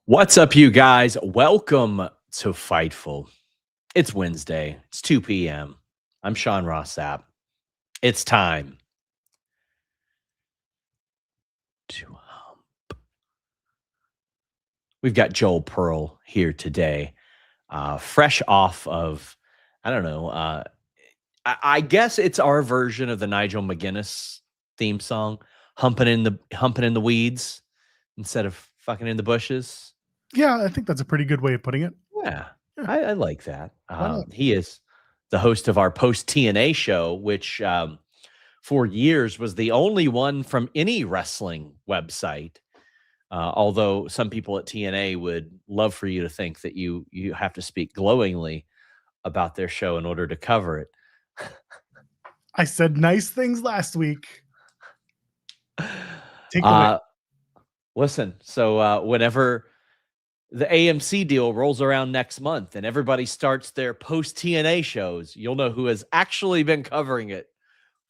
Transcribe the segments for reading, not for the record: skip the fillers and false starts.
What's up, you guys? Welcome to Fightful. It's Wednesday. It's 2 p.m. I'm Sean Ross Sapp. It's time to hump. We've got Joel Pearl here today, fresh off of, I don't know, I guess it's our version of the Nigel McGuinness theme song, humping in the weeds instead of fucking in the bushes. Yeah, I think that's a pretty good way of putting it. Yeah, Yeah, I like that. why not? He is the host of our post TNA show, which for years was the only one from any wrestling website. Although some people at TNA would love for you to think that you have to speak glowingly about their show in order to cover it. I said nice things last week. Take away. Uh, listen, so whenever the AMC deal rolls around next month and everybody starts their post TNA shows, you'll know who has actually been covering it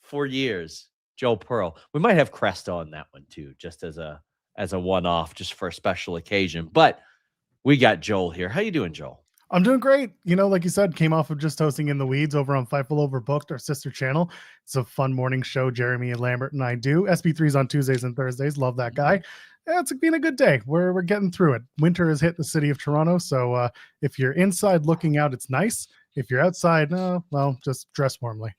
for years. Joel Pearl. We might have Crest on that one too, just as a one-off, just for a special occasion. But we got Joel here. How you doing, Joel? I'm doing great. Like you said, came off of just hosting In the Weeds over on Fightful Overbooked, our sister channel. It's a fun morning show Jeremy and Lambert and I do. SP3's on Tuesdays and Thursdays. Love that guy. Yeah, it's been a good day. We're getting through it. Winter has hit the city of Toronto, so if you're inside looking out, it's nice. If you're outside, well, just dress warmly.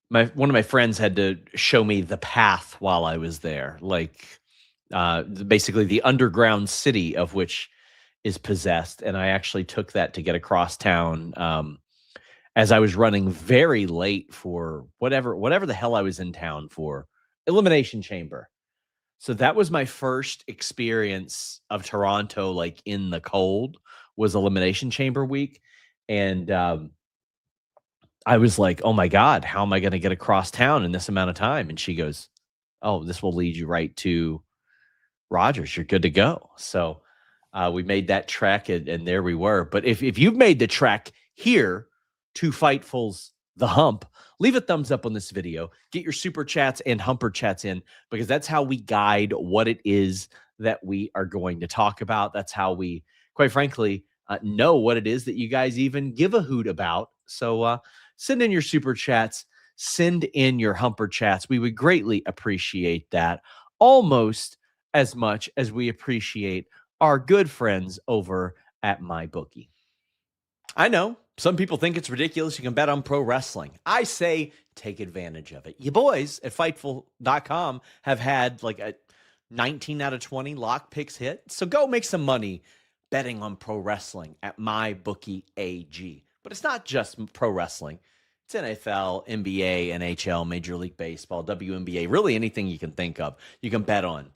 One of my friends had to show me the path while I was there, like basically the underground city of which is possessed, and I actually took that to get across town as I was running very late for whatever the hell I was in town for, Elimination Chamber. So that was my first experience of Toronto, like in the cold, was Elimination Chamber week, and I was like, "Oh my god, how am I going to get across town in this amount of time?" And she goes, "Oh, this will lead you right to Rogers. You're good to go." So we made that trek, and there we were. But if you've made the trek here to Fightful's The Hump, leave a thumbs up on this video. Get your super chats and humper chats in, because that's how we guide what it is that we are going to talk about. That's how we, quite frankly, know what it is that you guys even give a hoot about. So send in your super chats, send in your humper chats. We would greatly appreciate that, almost as much as we appreciate our good friends over at MyBookie. I know some people think it's ridiculous you can bet on pro wrestling. I say take advantage of it. You boys at Fightful.com have had like a 19 out of 20 lock picks hit. So go make some money betting on pro wrestling at MyBookie AG. But it's not just pro wrestling. It's NFL, NBA, NHL, Major League Baseball, WNBA, really anything you can think of, you can bet on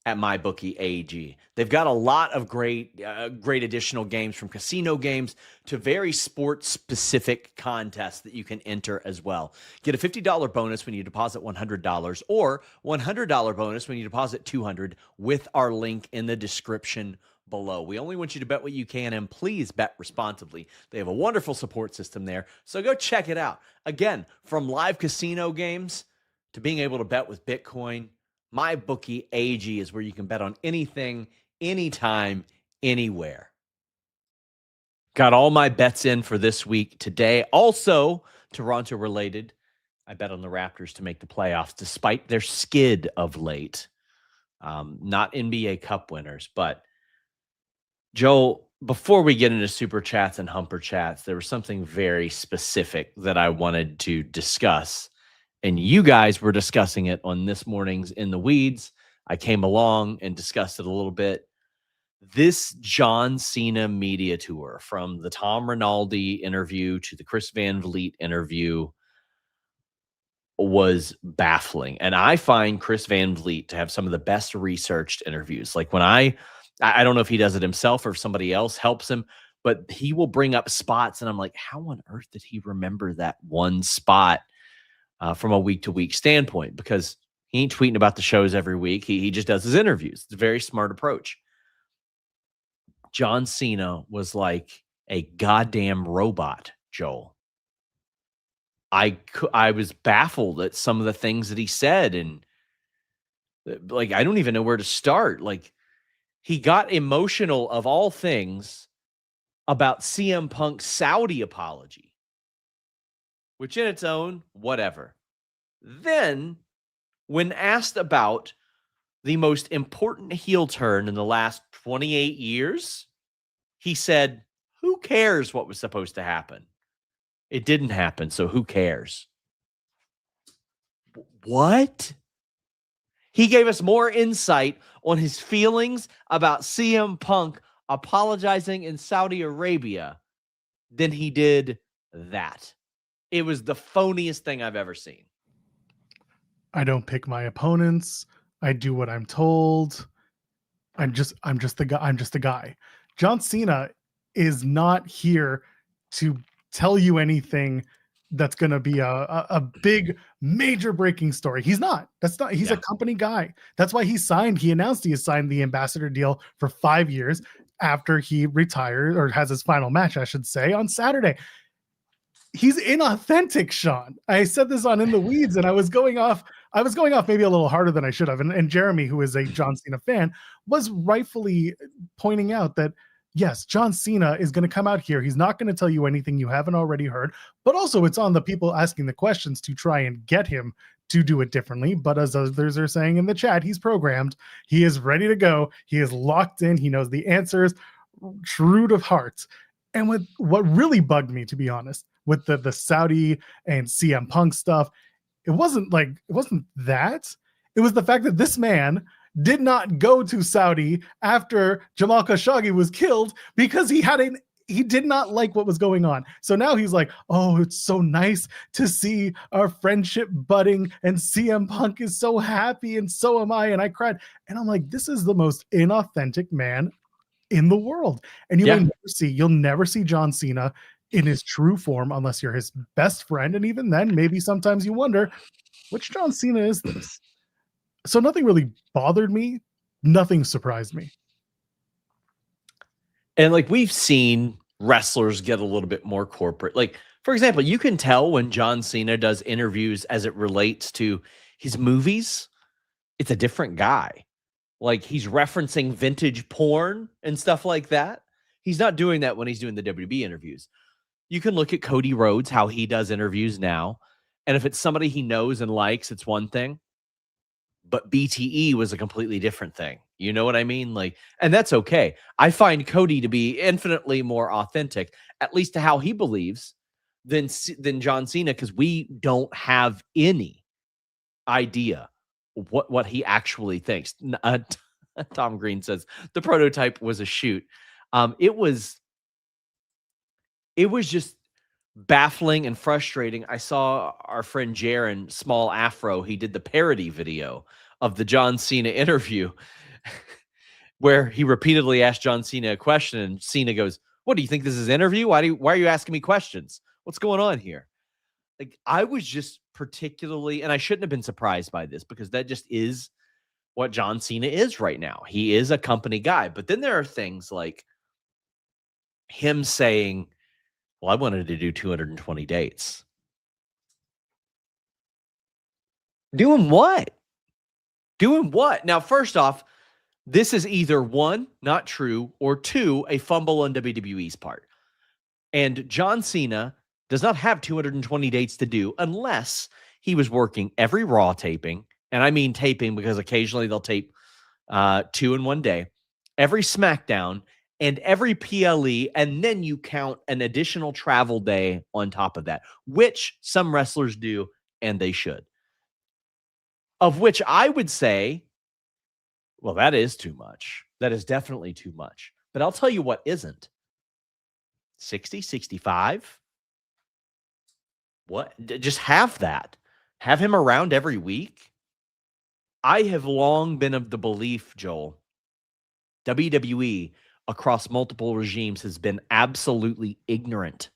at MyBookie AG. They've got a lot of great additional games, from casino games to very sports-specific contests that you can enter as well. Get a $50 bonus when you deposit $100, or $100 bonus when you deposit $200 with our link in the description below. We only want you to bet what you can, and please bet responsibly. They have a wonderful support system there, so go check it out. Again, from live casino games to being able to bet with Bitcoin, MyBookie AG is where you can bet on anything, anytime, anywhere. Got all my bets in for this week today. Also, Toronto related, I bet on the Raptors to make the playoffs despite their skid of late. Not NBA Cup winners, but Joel, before we get into super chats and humper chats, there was something very specific that I wanted to discuss. And you guys were discussing it on this morning's In the Weeds. I came along and discussed it a little bit. This John Cena media tour, from the Tom Rinaldi interview to the Chris Van Vliet interview, was baffling. And I find Chris Van Vliet to have some of the best researched interviews. Like when I don't know if he does it himself or if somebody else helps him, but he will bring up spots and I'm like, how on earth did he remember that one spot from a week-to-week standpoint? Because he ain't tweeting about the shows every week. He just does his interviews. It's a very smart approach. John Cena was like a goddamn robot, Joel. I was baffled at some of the things that he said, and like I don't even know where to start. Like he got emotional of all things about CM Punk's Saudi apology, which in its own, whatever. Then, when asked about the most important heel turn in the last 28 years, he said, who cares what was supposed to happen? It didn't happen, so who cares? What? He gave us more insight on his feelings about CM Punk apologizing in Saudi Arabia than he did that. It was the phoniest thing I've ever seen. I don't pick my opponents. I do what I'm told. I'm just the guy. I'm just a guy. John Cena is not here to tell you anything that's going to be a big major breaking story. He's not. That's not. He's a company guy. That's why he signed. He announced he has signed the ambassador deal for 5 years after he retired, or has his final match, I should say, on Saturday. He's inauthentic, Sean. I said this on In the Weeds, and I was going off maybe a little harder than I should have. And Jeremy, who is a John Cena fan, was rightfully pointing out that, yes, John Cena is going to come out here. He's not going to tell you anything you haven't already heard, but also it's on the people asking the questions to try and get him to do it differently. But as others are saying in the chat, he's programmed. He is ready to go. He is locked in. He knows the answers, true to heart. And with what really bugged me, to be honest, with the Saudi and CM Punk stuff, it wasn't that. It was the fact that this man did not go to Saudi after Jamal Khashoggi was killed because he did not like what was going on. So now he's like, oh, it's so nice to see our friendship budding, and CM Punk is so happy, and so am I, and I cried. And I'm like, this is the most inauthentic man in the world. And you'll never see John Cena in his true form unless you're his best friend. And even then, maybe sometimes you wonder, which John Cena is this? So nothing really bothered me. Nothing surprised me. And like, we've seen wrestlers get a little bit more corporate. Like, for example, you can tell when John Cena does interviews as it relates to his movies, it's a different guy. Like, he's referencing vintage porn and stuff like that. He's not doing that when he's doing the WB interviews. You can look at Cody Rhodes, how he does interviews now. And if it's somebody he knows and likes, it's one thing. But BTE was a completely different thing. You know what I mean? Like, and that's okay. I find Cody to be infinitely more authentic, at least to how he believes, than John Cena, because we don't have any idea what he actually thinks. Tom Green says the prototype was a shoot. It was just baffling and frustrating. I saw our friend Jaron Small Afro. He did the parody video of the John Cena interview where he repeatedly asked John Cena a question, and Cena goes, "What do you think this is an interview? Why are you asking me questions? What's going on here?" Like, I was just particularly, and I shouldn't have been surprised by this because that just is what John Cena is right now. He is a company guy. But then there are things like him saying, well, I wanted to do 220 dates. Doing what? Doing what? Now, first off, this is either one, not true, or two, a fumble on WWE's part. And John Cena does not have 220 dates to do unless he was working every Raw taping. And I mean taping because occasionally they'll tape 2 in one day, every SmackDown, and every PLE, and then you count an additional travel day on top of that, which some wrestlers do, and they should. Of which I would say, well, that is too much. That is definitely too much. But I'll tell you what isn't. 60, 65? What? Just have that. Have him around every week. I have long been of the belief, Joel, WWE across multiple regimes has been absolutely ignorant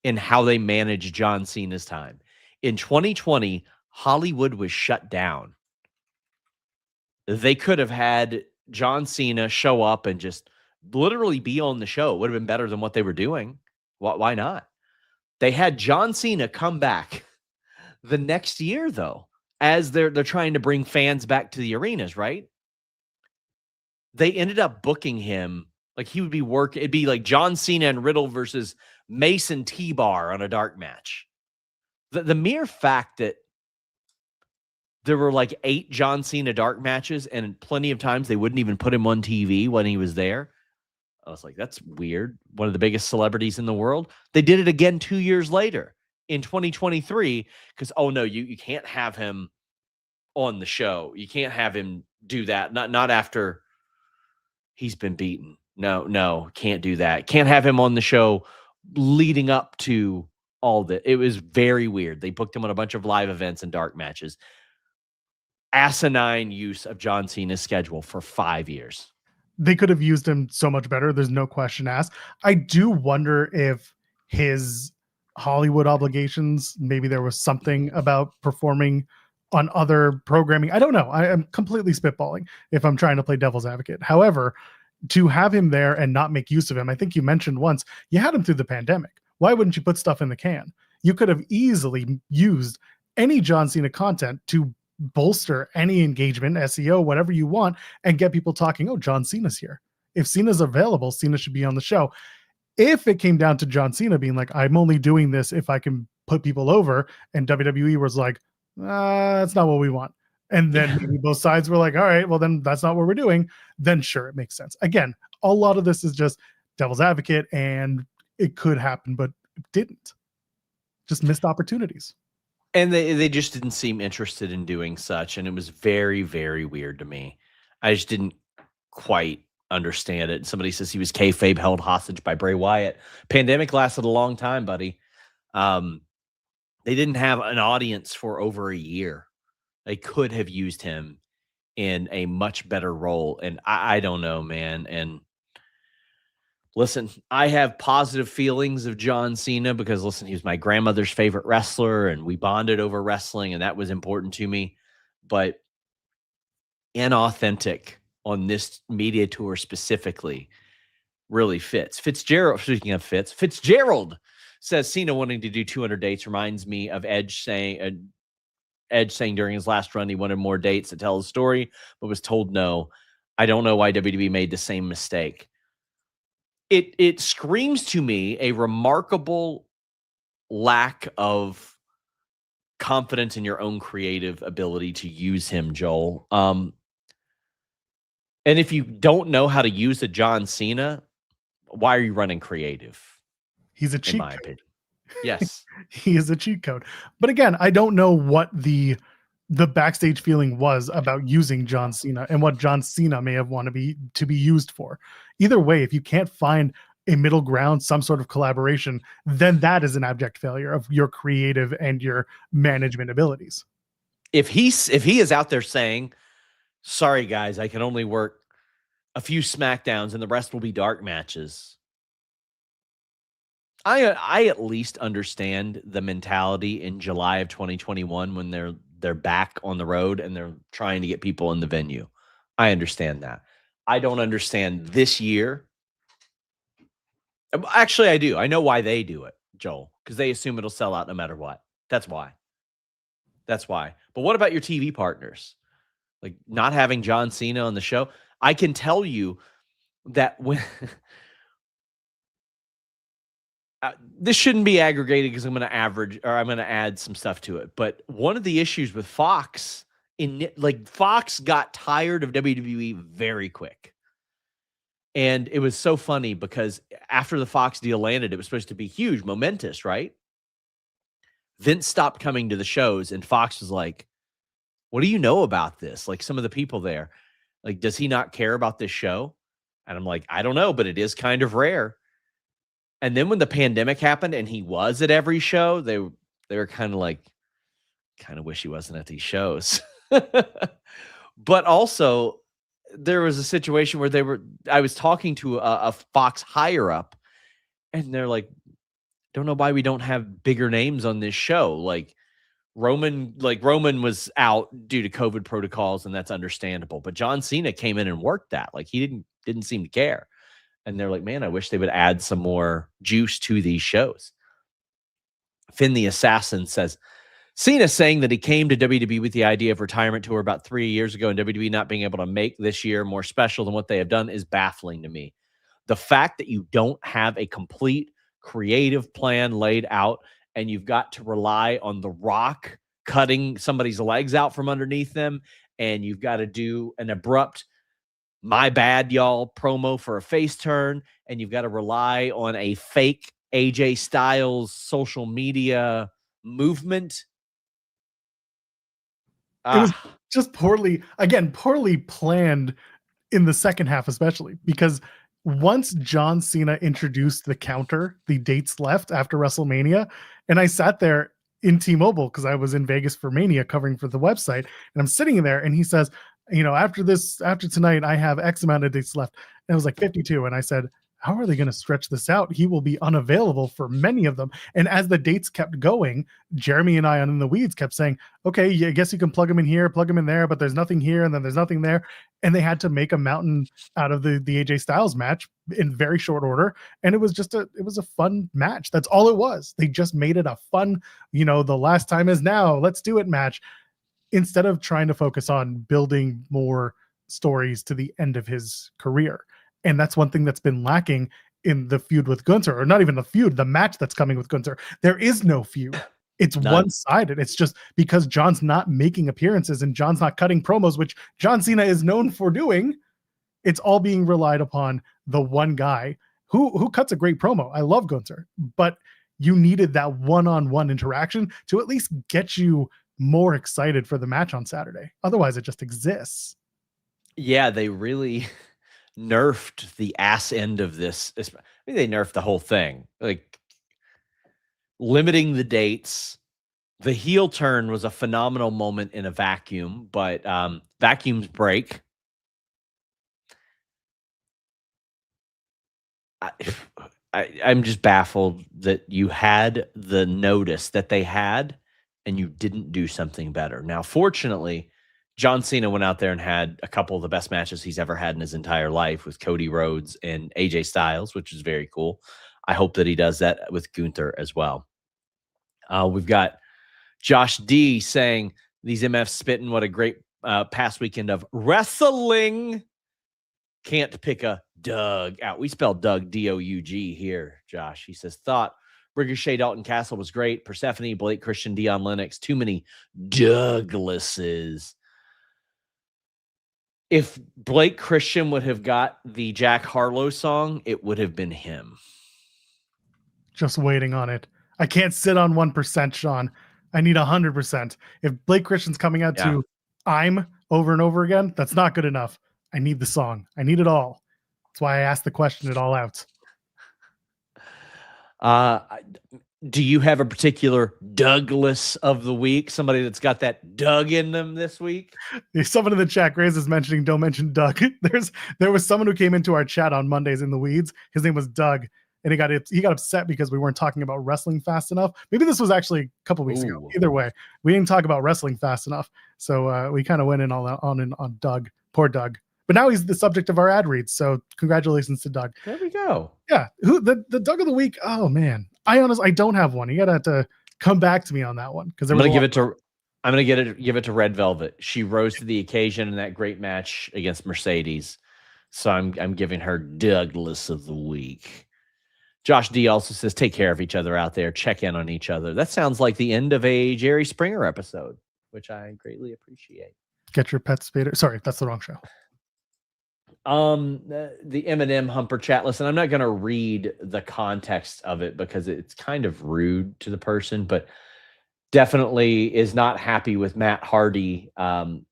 in how they manage John Cena's time. In 2020, Hollywood was shut down. They could have had John Cena show up and just literally be on the show. It would have been better than what they were doing. Why not? They had John Cena come back the next year, though, as they're trying to bring fans back to the arenas, right? they ended up booking him like he would be it'd be like John Cena and Riddle versus Mason T-Bar on a dark match. The mere fact that there were like 8 John Cena dark matches and plenty of times they wouldn't even put him on TV when he was there. I was like, that's weird. One of the biggest celebrities in the world. They did it again 2 years later in 2023 because, oh no, you can't have him on the show. You can't have him do that. Not after he's been beaten. No, can't do that. Can't have him on the show leading up to all that. It was very weird. They booked him on a bunch of live events and dark matches. Asinine use of John Cena's schedule for 5 years. They could have used him so much better. There's no question asked. I do wonder if his Hollywood obligations, maybe there was something about performing on other programming. I don't know. I am completely spitballing if I'm trying to play devil's advocate. However, to have him there and not make use of him, I think you mentioned once, you had him through the pandemic. Why wouldn't you put stuff in the can? You could have easily used any John Cena content to bolster any engagement, SEO, whatever you want, and get people talking, oh, John Cena's here. If Cena's available, Cena should be on the show. If it came down to John Cena being like, I'm only doing this if I can put people over, and WWE was like, that's not what we want. And then maybe both sides were like, all right, well, then that's not what we're doing. Then sure, it makes sense. Again, a lot of this is just devil's advocate, and it could happen, but it didn't. Just missed opportunities. And they just didn't seem interested in doing such. And it was very, very weird to me. I just didn't quite understand it. Somebody says he was kayfabe held hostage by Bray Wyatt. Pandemic lasted a long time, buddy. They didn't have an audience for over a year. They could have used him in a much better role. And I don't know, man. And listen, I have positive feelings of John Cena because, listen, he was my grandmother's favorite wrestler and we bonded over wrestling and that was important to me. But inauthentic on this media tour specifically really fits. Fitzgerald, speaking of Fitzgerald says Cena wanting to do 200 dates reminds me of Edge saying during his last run he wanted more dates to tell his story, but was told no. I don't know why WWE made the same mistake. It screams to me a remarkable lack of confidence in your own creative ability to use him, Joel. And if you don't know how to use a John Cena, why are you running creative? He's a cheat in my code. opinion. Yes. He is a cheat code. But again, I don't know what the backstage feeling was about using John Cena and what John Cena may have wanted to be used for. Either way, if you can't find a middle ground, some sort of collaboration, then that is an abject failure of your creative and your management abilities. If he is out there saying, sorry guys, I can only work a few SmackDowns and the rest will be dark matches, I at least understand the mentality in July of 2021 when they're back on the road and they're trying to get people in the venue. I understand that. I don't understand this year. Actually, I do. I know why they do it, Joel, because they assume it'll sell out no matter what. That's why. But what about your TV partners? Like not having John Cena on the show? I can tell you that when this shouldn't be aggregated because I'm going to add some stuff to it. But one of the issues with Fox Fox got tired of WWE very quick. And it was so funny because after the Fox deal landed, it was supposed to be huge, momentous, right? Vince stopped coming to the shows and Fox was like, what do you know about this? Like some of the people there, like, does he not care about this show? And I'm like, I don't know, but it is kind of rare. And then when the pandemic happened and he was at every show, they were kind of wish he wasn't at these shows. But also there was a situation where I was talking to a Fox higher up and they're like, don't know why we don't have bigger names on this show. Like Roman was out due to COVID protocols and that's understandable. But John Cena came in and worked that. Like he didn't seem to care. And they're like, man, I wish they would add some more juice to these shows. Finn the Assassin says, Cena saying that he came to WWE with the idea of retirement tour about 3 years ago, and WWE not being able to make this year more special than what they have done is baffling to me. The fact that you don't have a complete creative plan laid out and you've got to rely on The Rock cutting somebody's legs out from underneath them, and you've got to do an abrupt "my bad, y'all" promo for a face turn, and you've got to rely on a fake AJ Styles social media movement. It was Ah, just poorly planned in the second half, especially because once John Cena introduced the counter, the dates left after WrestleMania, and I sat there in T-Mobile because I was in Vegas for Mania covering for the website, and I'm sitting there, and he says, after tonight, I have X amount of dates left, and it was like 52, and I said, how are they going to stretch this out? He will be unavailable for many of them. And as the dates kept going, Jeremy and I on In the Weeds kept saying, okay, I guess you can plug him in here, plug him in there, but there's nothing here, and then there's nothing there. And they had to make a mountain out of the AJ Styles match in very short order, and it was a fun match. That's all it was. They just made it a fun, the last time is now, let's do it match, instead of trying to focus on building more stories to the end of his career. And that's one thing that's been lacking in the feud with Gunther, or not even the feud, the match that's coming with Gunther. There is no feud. It's none. one-sided. It's just because John's not making appearances and John's not cutting promos, which John Cena is known for doing. It's all being relied upon the one guy who cuts a great promo. I love Gunther, but you needed that one-on-one interaction to at least get you more excited for the match on Saturday. Otherwise, it just exists. Yeah, they really nerfed the ass end of this. I mean, they nerfed the whole thing, like limiting the dates. The heel turn was a phenomenal moment in a vacuum, but vacuums break. I'm just baffled that you had the notice that they had and you didn't do something better. Now, fortunately, John Cena went out there and had a couple of the best matches he's ever had in his entire life with Cody Rhodes and AJ Styles, which is very cool. I hope that he does that with Gunther as well. We've got Josh D saying, these MFs spitting, what a great past weekend of wrestling. Can't pick a Doug out. We spell Doug D-O-U-G here, Josh. He says, thought Ricochet, Dalton Castle was great. Persephone, Blake Christian, Dion Lennox. Too many Douglases. If Blake Christian would have got the Jack Harlow song, it would have been him. Just waiting on it. I can't sit on 1%, Sean. I need 100%. If Blake Christian's coming out to I'm over and over again, that's not good enough. I need the song. I need it all. That's why I asked the question it all out. Do you have a particular Douglas of the week? Somebody that's got that Doug in them this week? Someone in the chat, Grace, is mentioning don't mention Doug. There was someone who came into our chat on Mondays in the Weeds. His name was Doug, and he got upset because we weren't talking about wrestling fast enough. Maybe this was actually a couple weeks ago. Either way, we didn't talk about wrestling fast enough, so we kind of went in on Doug. Poor Doug. But now he's the subject of our ad reads. So congratulations to Doug. There we go. Yeah. Who the Doug of the week? Oh man. I don't have one. You gotta have to come back to me on that one. Because I'm gonna give it to Red Velvet. She rose to the occasion in that great match against Mercedes. So I'm giving her Douglas of the week. Josh D also says, take care of each other out there. Check in on each other. That sounds like the end of a Jerry Springer episode, which I greatly appreciate. Get your pet spader. Sorry, that's the wrong show. The M&M Humper chat. Listen, I'm not going to read the context of it because it's kind of rude to the person, but definitely is not happy with Matt Hardy and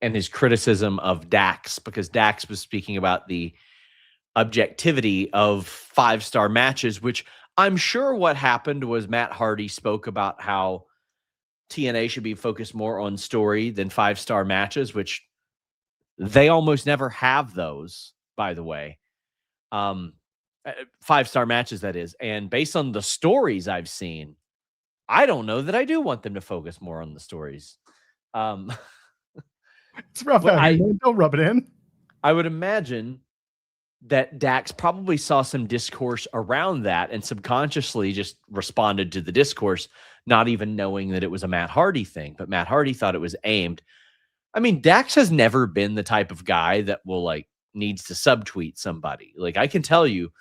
his criticism of Dax, because Dax was speaking about the objectivity of 5-star matches, which I'm sure what happened was Matt Hardy spoke about how TNA should be focused more on story than 5-star matches, which they almost never have those, by the way. 5-star matches, that is. And based on the stories I've seen, I don't know that I do want them to focus more on the stories. It's rough out here. Don't rub it in. I would imagine that Dax probably saw some discourse around that and subconsciously just responded to the discourse, not even knowing that it was a Matt Hardy thing, but Matt Hardy thought it was aimed. I mean, Dax has never been the type of guy that will like needs to subtweet somebody. Like I can tell you,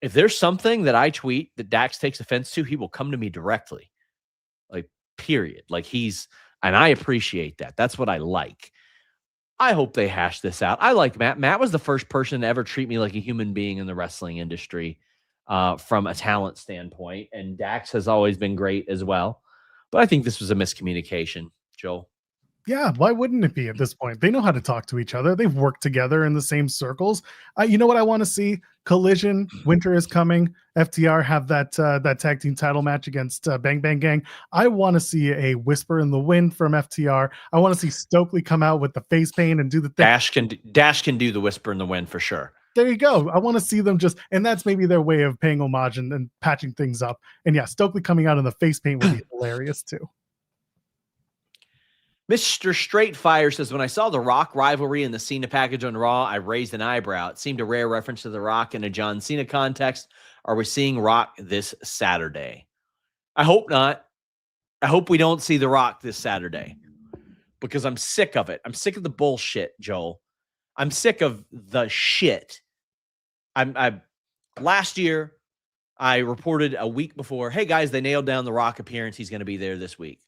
if there's something that I tweet that Dax takes offense to, he will come to me directly. Like, period. Like and I appreciate that. That's what I like. I hope they hash this out. I like Matt. Matt was the first person to ever treat me like a human being in the wrestling industry from a talent standpoint. And Dax has always been great as well. But I think this was a miscommunication, Joel. Yeah, why wouldn't it be at this point? They know how to talk to each other. They've worked together in the same circles. You know what I want to see? Collision. Winter is coming. FTR have that tag team title match against Bang Bang Gang. I want to see a whisper in the wind from FTR. I want to see Stokely come out with the face paint and do the thing. Dash can do the whisper in the wind for sure. There you go. I want to see them and that's maybe their way of paying homage and patching things up. And yeah, Stokely coming out in the face paint would be hilarious too. Mr. Straightfire says, when I saw the Rock rivalry in the Cena package on Raw, I raised an eyebrow. It seemed a rare reference to the Rock in a John Cena context. Are we seeing Rock this Saturday? I hope not. I hope we don't see the Rock this Saturday because I'm sick of it. I'm sick of the bullshit, Joel. I'm sick of the shit. Last year, I reported a week before, hey guys, they nailed down the Rock appearance. He's going to be there this week.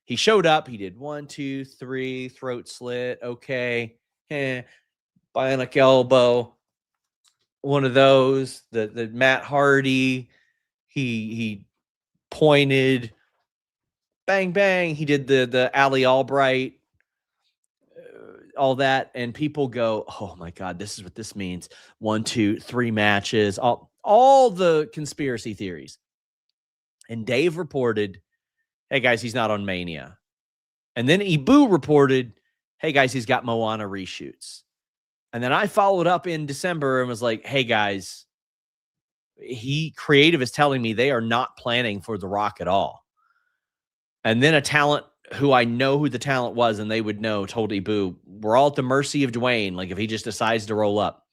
He showed up. He did 1, 2, 3, throat slit. Okay. Bionic elbow. One of those. The Matt Hardy. He pointed. Bang, bang. He did the Ali Albright. All that. And people go, oh my God, this is what this means. 1, 2, 3 matches. All the conspiracy theories. And Dave reported, hey guys, he's not on Mania. And then Ibu reported, hey guys, he's got Moana reshoots. And then I followed up in December and was like, hey guys, Creative is telling me they are not planning for The Rock at all. And then a talent who I know who the talent was and they would know told Ibu, we're all at the mercy of Dwayne. Like if he just decides to roll up.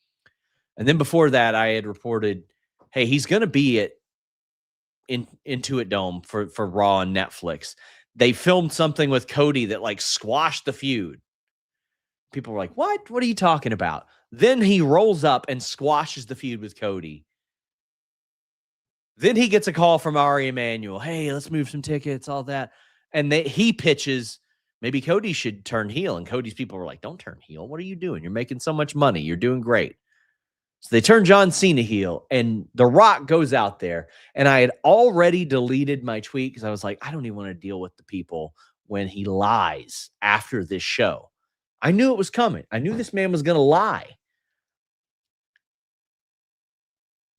And then before that, I had reported, hey, he's going to be at Intuit Dome for Raw on Netflix. They filmed something with Cody that like squashed the feud. People were like, what are you talking about? Then he rolls up and squashes the feud with Cody. Then he gets a call from Ari Emanuel. Hey, let's move some tickets, all that. And he pitches, maybe Cody should turn heel. And Cody's people were like, don't turn heel. What are you doing? You're making so much money. You're doing great. So they turn John Cena heel, and The Rock goes out there. And I had already deleted my tweet because I was like, I don't even want to deal with the people when he lies after this show. I knew it was coming. I knew this man was going to lie.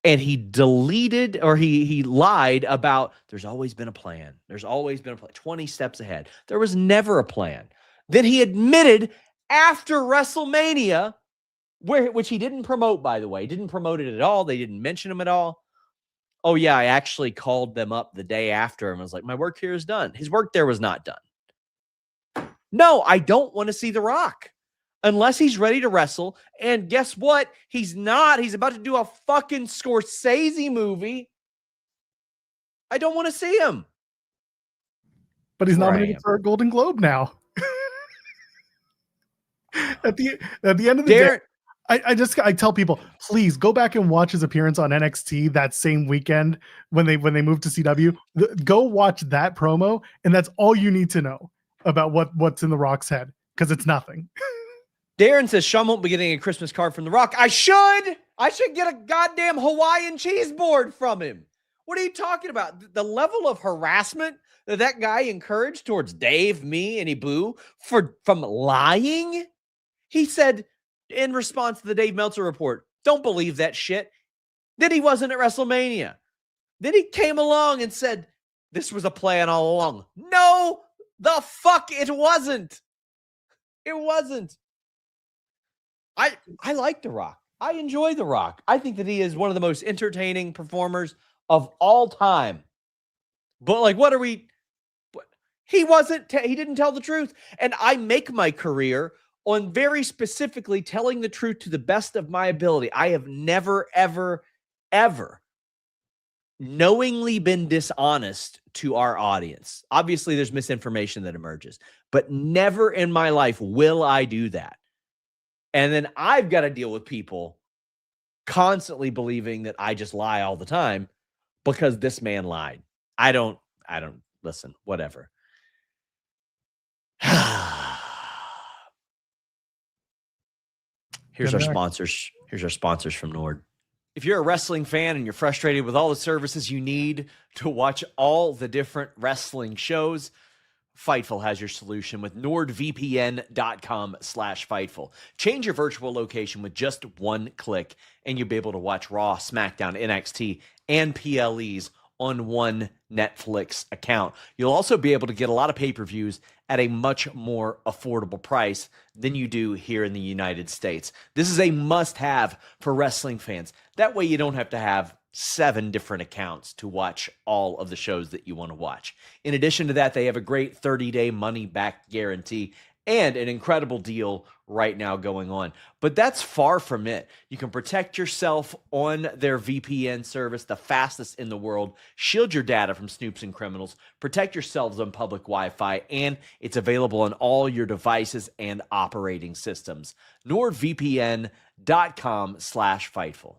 And he deleted or he lied about there's always been a plan. There's always been a plan. 20 steps ahead. There was never a plan. Then he admitted after WrestleMania, which he didn't promote, by the way. Didn't promote it at all. They didn't mention him at all. Oh, yeah, I actually called them up the day after and was like, my work here is done. His work there was not done. No, I don't want to see The Rock. Unless he's ready to wrestle. And guess what? He's not. He's about to do a fucking Scorsese movie. I don't want to see him. But he's nominated for a Golden Globe now. At the end of the day, I tell people, please go back and watch his appearance on NXT that same weekend when they moved to CW. Go watch that promo, and that's all you need to know about what's in The Rock's head, because it's nothing. Darren says Sean won't be getting a Christmas card from The Rock. I should get a goddamn Hawaiian cheese board from him. What are you talking about? The level of harassment that guy encouraged towards Dave, me, and Ibu from lying. He said in response to the Dave Meltzer report, don't believe that shit. Then he wasn't at WrestleMania. Then he came along and said this was a plan all along. No, the fuck it wasn't. It wasn't. I like The Rock. I enjoy The Rock. I think that he is one of the most entertaining performers of all time. But like, he didn't tell the truth. And I make my career on very specifically telling the truth to the best of my ability. I have never, ever, ever knowingly been dishonest to our audience. Obviously, there's misinformation that emerges, but never in my life will I do that. And then I've got to deal with people constantly believing that I just lie all the time because this man lied. I don't listen, whatever. Here's our sponsors. Here's our sponsors from Nord. If you're a wrestling fan and you're frustrated with all the services you need to watch all the different wrestling shows, Fightful has your solution with nordvpn.com/Fightful. Change your virtual location with just one click, and you'll be able to watch Raw, SmackDown, NXT, and PLEs on one Netflix account. You'll also be able to get a lot of pay-per-views at a much more affordable price than you do here in the United States. This is a must-have for wrestling fans. That way you don't have to have 7 different accounts to watch all of the shows that you want to watch. In addition to that, they have a great 30-day money-back guarantee and an incredible deal right now going on. But that's far from it. You can protect yourself on their VPN service, the fastest in the world, shield your data from snoops and criminals, protect yourselves on public Wi-Fi, and it's available on all your devices and operating systems. NordVPN.com/Fightful.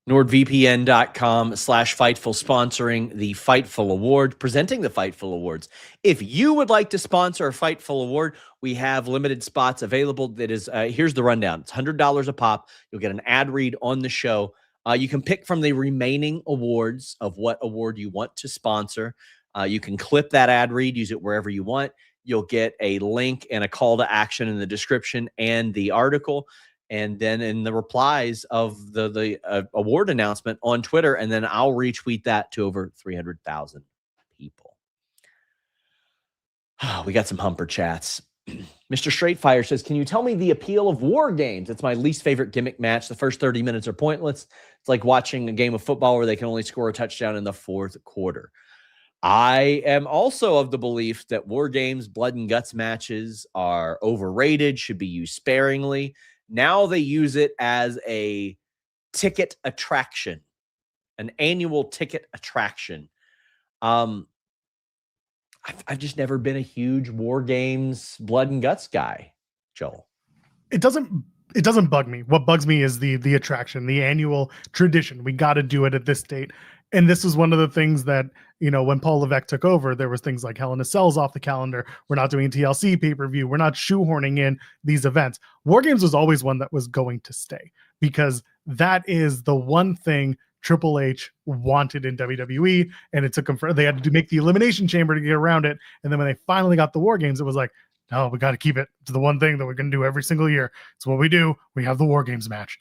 NordVPN.com/Fightful sponsoring the Fightful Award, presenting the Fightful Awards. If you would like to sponsor a Fightful Award, we have limited spots available. That is, here's the rundown. It's $100 a pop. You'll get an ad read on the show. You can pick from the remaining awards of what award you want to sponsor. You can clip that ad read, use it wherever you want. You'll get a link and a call to action in the description and the article. And then in the replies of the award announcement on Twitter, and then I'll retweet that to over 300,000 people. We got some humper chats. Mr. Straightfire says, can you tell me the appeal of war games? It's my least favorite gimmick match. The first 30 minutes are pointless. It's like watching a game of football where they can only score a touchdown in the fourth quarter. I am also of the belief that war games, blood and guts matches are overrated, should be used sparingly. Now they use it as a ticket attraction, an annual ticket attraction. I've just never been a huge war games, blood and guts guy, Joel. It doesn't bug me. What bugs me is the attraction, the annual tradition. We got to do it at this date. And this is one of the things that, when Paul Levesque took over, there was things like Hell in a Cell's off the calendar. We're not doing TLC pay-per-view. We're not shoehorning in these events. War Games was always one that was going to stay because that is the one thing Triple H wanted in WWE, and it took them they had to make the Elimination Chamber to get around it. And then when they finally got the War Games, it was like, no, we got to keep it to the one thing that we're going to do every single year. It's what we do. We have the War Games match.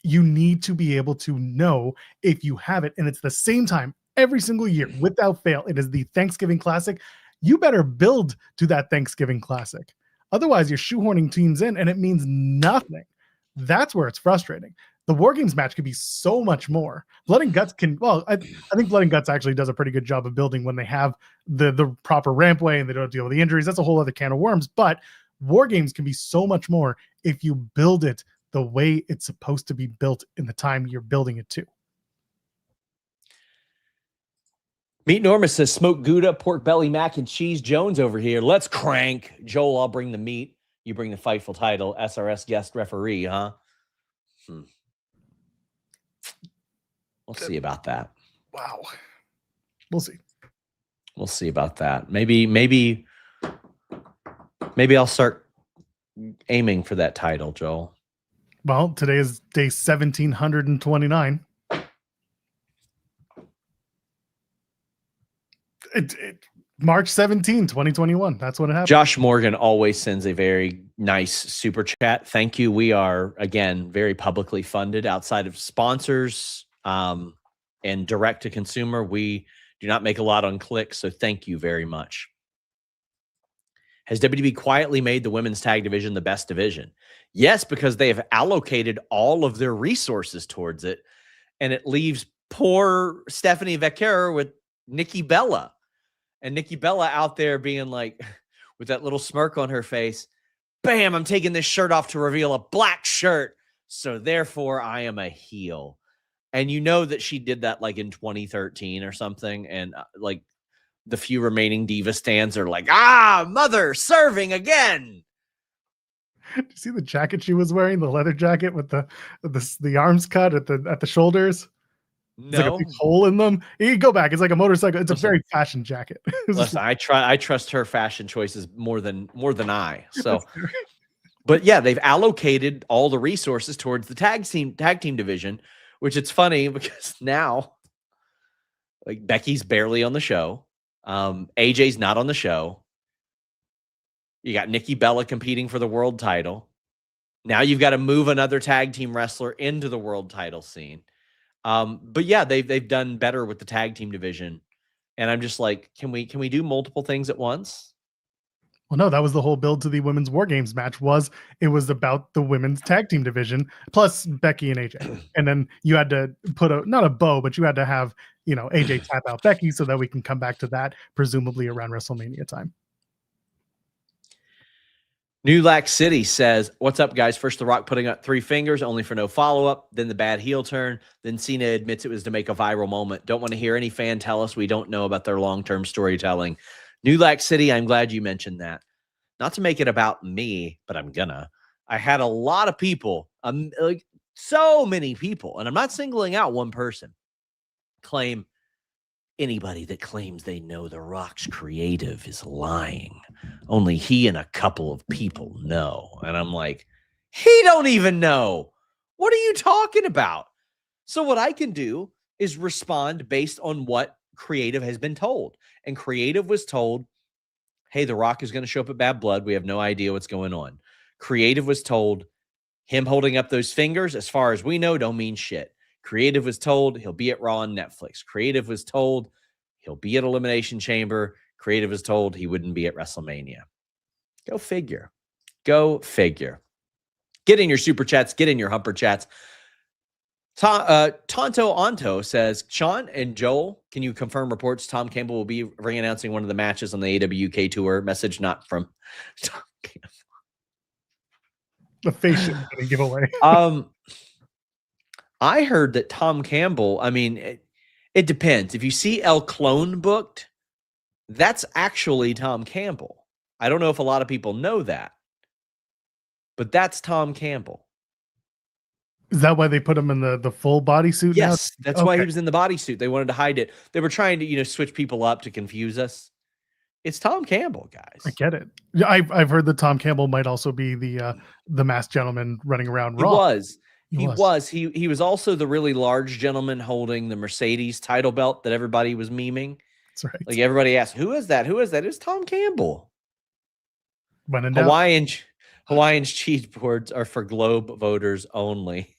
You need to be able to know if you have it. And it's the same time every single year without fail. It is the Thanksgiving Classic. You better build to that Thanksgiving Classic. Otherwise, you're shoehorning teams in and it means nothing. That's where it's frustrating. The War Games match could be so much more. Blood and Guts can, I think Blood and Guts actually does a pretty good job of building when they have the proper rampway and they don't deal with the injuries. That's a whole other can of worms. But War Games can be so much more if you build it the way it's supposed to be built in the time you're building it to. Meat Normus says, smoked Gouda, pork belly, mac and cheese. Jones over here. Let's crank. Joel, I'll bring the meat. You bring the Fightful title. SRS guest referee, huh? We'll see about that. Wow. We'll see. We'll see about that. Maybe I'll start aiming for that title, Joel. Well, today is day 1729. March 17, 2021. That's when it happened. Josh Morgan always sends a very nice super chat. Thank you. We are, again, very publicly funded outside of sponsors and direct to consumer. We do not make a lot on clicks, so thank you very much. Has WWE quietly made the women's tag division the best division? Yes, because they have allocated all of their resources towards it, and it leaves poor Stephanie Vaquer with Nikki Bella. And Nikki Bella out there being like, with that little smirk on her face, bam, I'm taking this shirt off to reveal a black shirt, so therefore I am a heel. And you know that she did that like in 2013 or something. And like the few remaining Diva stands are like, mother serving again. Did you see the jacket she was wearing? The leather jacket with the arms cut at the shoulders. It's like a big No. hole in them. You go back. It's like a motorcycle. It's a Listen, very fashion jacket. listen, I trust her fashion choices more than I. So, but yeah, they've allocated all the resources towards the tag team division, which it's funny because now like Becky's barely on the show. AJ's not on the show. You got Nikki Bella competing for the world title. Now you've got to move another tag team wrestler into the world title scene. But yeah, they've done better with the tag team division. And I'm just like, can we do multiple things at once? Well, no, that was the whole build to the women's War Games match. It was about the women's tag team division plus Becky and AJ, and then you had to put not a bow, but you had to have AJ tap out Becky so that we can come back to that presumably around WrestleMania time. New Lack City says, what's up, guys? First, The Rock putting up 3 fingers, only for no follow-up. Then the bad heel turn. Then Cena admits it was to make a viral moment. Don't want to hear any fan tell us we don't know about their long-term storytelling. New Lack City, I'm glad you mentioned that. Not to make it about me, but I'm gonna. I had a lot of people, like so many people, and I'm not singling out one person, claim anybody that claims they know The Rock's creative is lying. Only he and a couple of people know. And I'm like, he don't even know. What are you talking about? So what I can do is respond based on what creative has been told. And creative was told, hey, The Rock is going to show up at Bad Blood. We have no idea what's going on. Creative was told, him holding up those fingers, as far as we know, don't mean shit. Creative was told he'll be at Raw on Netflix. Creative was told he'll be at Elimination Chamber. Creative was told he wouldn't be at WrestleMania. Go figure. Go figure. Get in your super chats. Get in your humper chats. Tonto Anto says, Sean and Joel, can you confirm reports Tom Campbell will be re-announcing one of the matches on the AWK tour? Message not from Tom Campbell. The face shit didn't give away. I heard that Tom Campbell, I mean, it depends. If you see El Clone booked, that's actually Tom Campbell. I don't know if a lot of people know that, but that's Tom Campbell. Is that why they put him in the full bodysuit? Yes, now? that's why he was in the bodysuit. They wanted to hide it. They were trying to, switch people up to confuse us. It's Tom Campbell, guys. I get it. I've heard that Tom Campbell might also be the masked gentleman running around Raw. He was also the really large gentleman holding the Mercedes title belt that everybody was memeing. That's right. Like everybody asked, who is that? Who is that? It's Tom Campbell. Hawaiian cheese boards are for Globe voters only.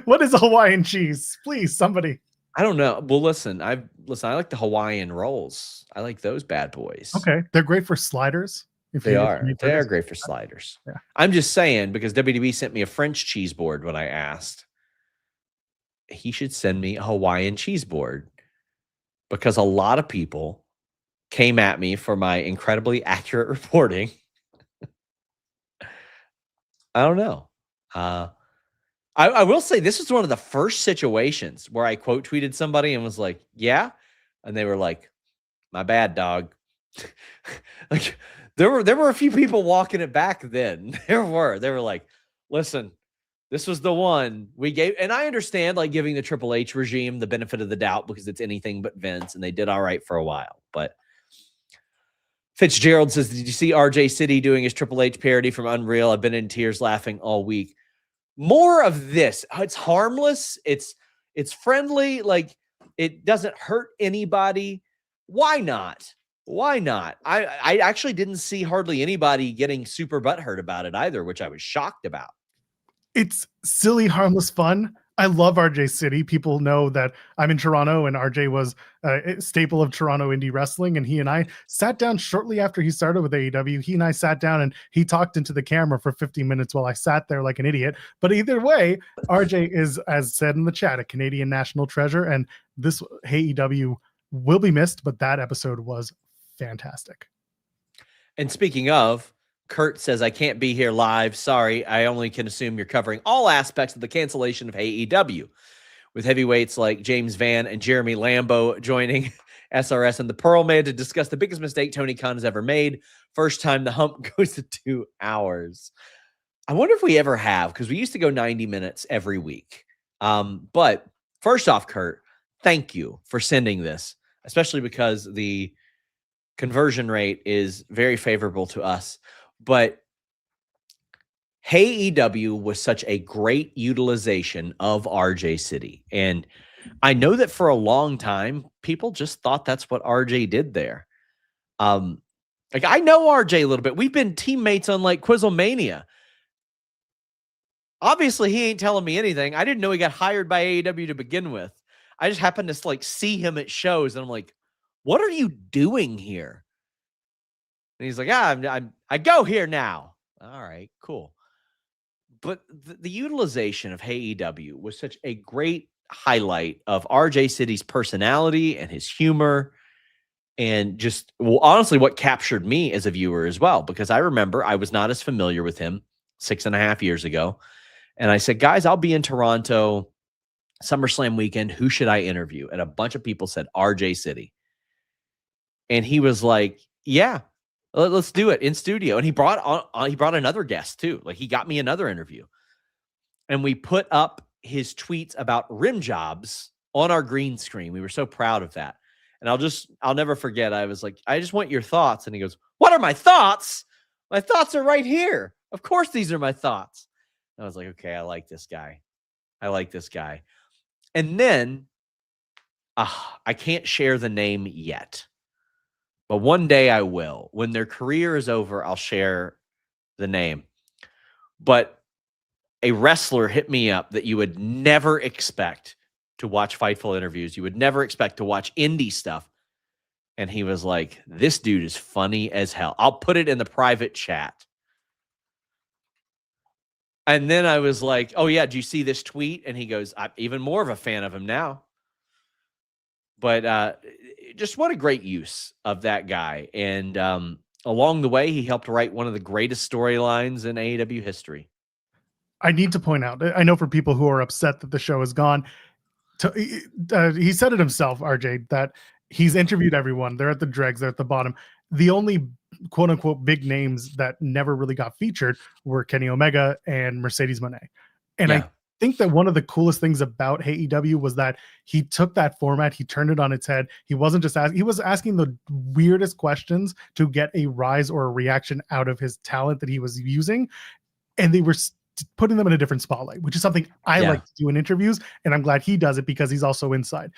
What is a Hawaiian cheese? Please, somebody. I don't know. Well, listen, I like the Hawaiian rolls. I like those bad boys. Okay. They're great for sliders. They are great for sliders. Yeah. I'm just saying, because WWE sent me a French cheese board when I asked. He should send me a Hawaiian cheese board, because a lot of people came at me for my incredibly accurate reporting. I don't know. I will say this was one of the first situations where I quote tweeted somebody and was like, yeah. And they were like, my bad, dog. Like there were a few people walking it back then. They were like, listen, this was the one we gave. And I understand like giving the Triple H regime the benefit of the doubt because it's anything but Vince, and they did all right for a while. But Fitzgerald says, did you see RJ City doing his Triple H parody from Unreal? I've been in tears laughing all week. More of this. It's harmless. It's friendly. Like it doesn't hurt anybody. Why not? Why not? I actually didn't see hardly anybody getting super butthurt about it either, which I was shocked about. It's silly, harmless fun. I love RJ City. People know that I'm in Toronto, and RJ was a staple of Toronto indie wrestling. And he and I sat down shortly after he started with AEW. He and I sat down, and he talked into the camera for 15 minutes while I sat there like an idiot. But either way, RJ is, as said in the chat, a Canadian national treasure. And this AEW will be missed, but that episode was fantastic. And speaking of, Kurt says, I can't be here live. Sorry, I only can assume you're covering all aspects of the cancellation of AEW. with heavyweights like James Van and Jeremy Lambeau joining SRS and the Pearl Man to discuss the biggest mistake Tony Khan has ever made. First time the hump goes to 2 hours. I wonder if we ever have, because we used to go 90 minutes every week. But first off, Kurt, thank you for sending this, especially because the conversion rate is very favorable to us. But AEW was such a great utilization of RJ City. And I know that for a long time, people just thought that's what RJ did there. Like I know RJ a little bit. We've been teammates on like Quizzlemania. Obviously, he ain't telling me anything. I didn't know he got hired by AEW to begin with. I just happened to like see him at shows, and I'm like, "What are you doing here?" And he's like, "Yeah, I go here now." All right, cool. But the utilization of AEW was such a great highlight of RJ City's personality and his humor, and just honestly, what captured me as a viewer as well, because I remember I was not as familiar with him 6.5 years ago. And I said, guys, I'll be in Toronto SummerSlam weekend. Who should I interview? And a bunch of people said RJ City. And he was like, yeah, let's do it in studio. And he brought another guest too. Like he got me another interview. And we put up his tweets about rim jobs on our green screen. We were so proud of that. And I'll never forget. I was like, I just want your thoughts. And he goes, what are my thoughts? My thoughts are right here. Of course, these are my thoughts. I was like, okay, I like this guy. And then I can't share the name yet, but one day I will. When their career is over, I'll share the name. But a wrestler hit me up that you would never expect to watch Fightful interviews. You would never expect to watch indie stuff. And he was like, this dude is funny as hell. I'll put it in the private chat. And then I was like, oh, yeah, do you see this tweet? And he goes, I'm even more of a fan of him now. But just what a great use of that guy. And along the way, he helped write one of the greatest storylines in AEW history. I need to point out, I know for people who are upset that the show is gone, he said it himself, RJ, that he's interviewed everyone. They're at the dregs, they're at the bottom. The only quote unquote big names that never really got featured were Kenny Omega and Mercedes Moné. And I think that one of the coolest things about AEW was that he took that format, he turned it on its head. He wasn't just asking, he was asking the weirdest questions to get a rise or a reaction out of his talent that he was using. And they were putting them in a different spotlight, which is something I like to do in interviews. And I'm glad he does it because he's also inside.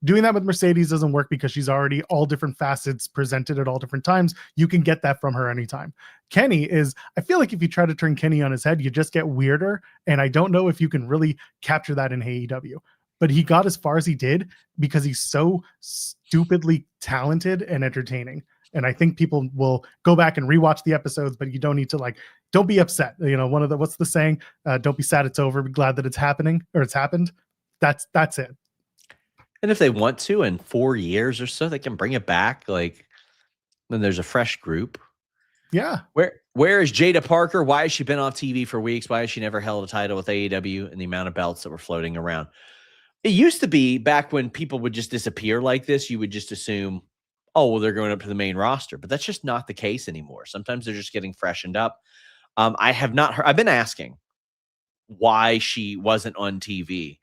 Doing that with Mercedes doesn't work because she's already all different facets presented at all different times. You can get that from her anytime. Kenny is, I feel like if you try to turn Kenny on his head, you just get weirder. And I don't know if you can really capture that in AEW. But he got as far as he did because he's so stupidly talented and entertaining. And I think people will go back and rewatch the episodes, but you don't need to don't be upset. You know, what's the saying? Don't be sad it's over, be glad that it's happening or it's happened. That's it. And if they want to, in 4 years or so, they can bring it back. Like when there's a fresh group. Yeah. Where is Jada Parker? Why has she been off TV for weeks? Why has she never held a title with AEW and the amount of belts that were floating around? It used to be back when people would just disappear like this, you would just assume, oh, well, they're going up to the main roster. But that's just not the case anymore. Sometimes they're just getting freshened up. I have not heard. I've been asking why she wasn't on TV.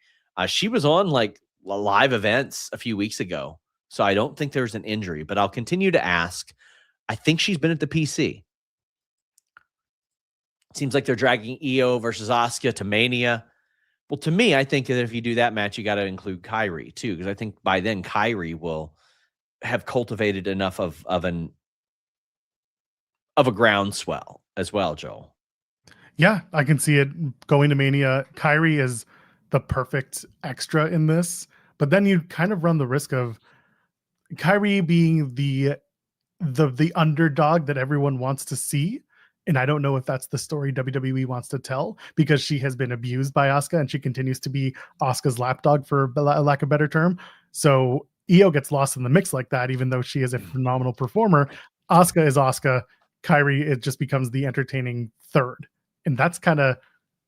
She was on like live events a few weeks ago. So I don't think there's an injury, but I'll continue to ask. I think she's been at the PC. Seems like they're dragging Io versus Asuka to Mania. Well, to me, I think that if you do that match, you got to include Kyrie too, because I think by then Kyrie will have cultivated enough of a groundswell as well, Joel. Yeah, I can see it going to Mania. Kyrie is the perfect extra in this, but then you kind of run the risk of Kyrie being the underdog that everyone wants to see. And I don't know if that's the story WWE wants to tell because she has been abused by Asuka and she continues to be Asuka's lapdog for lack of a better term. So Io gets lost in the mix like that, even though she is a phenomenal performer. Asuka is Asuka. Kyrie, it just becomes the entertaining third. And that's kind of,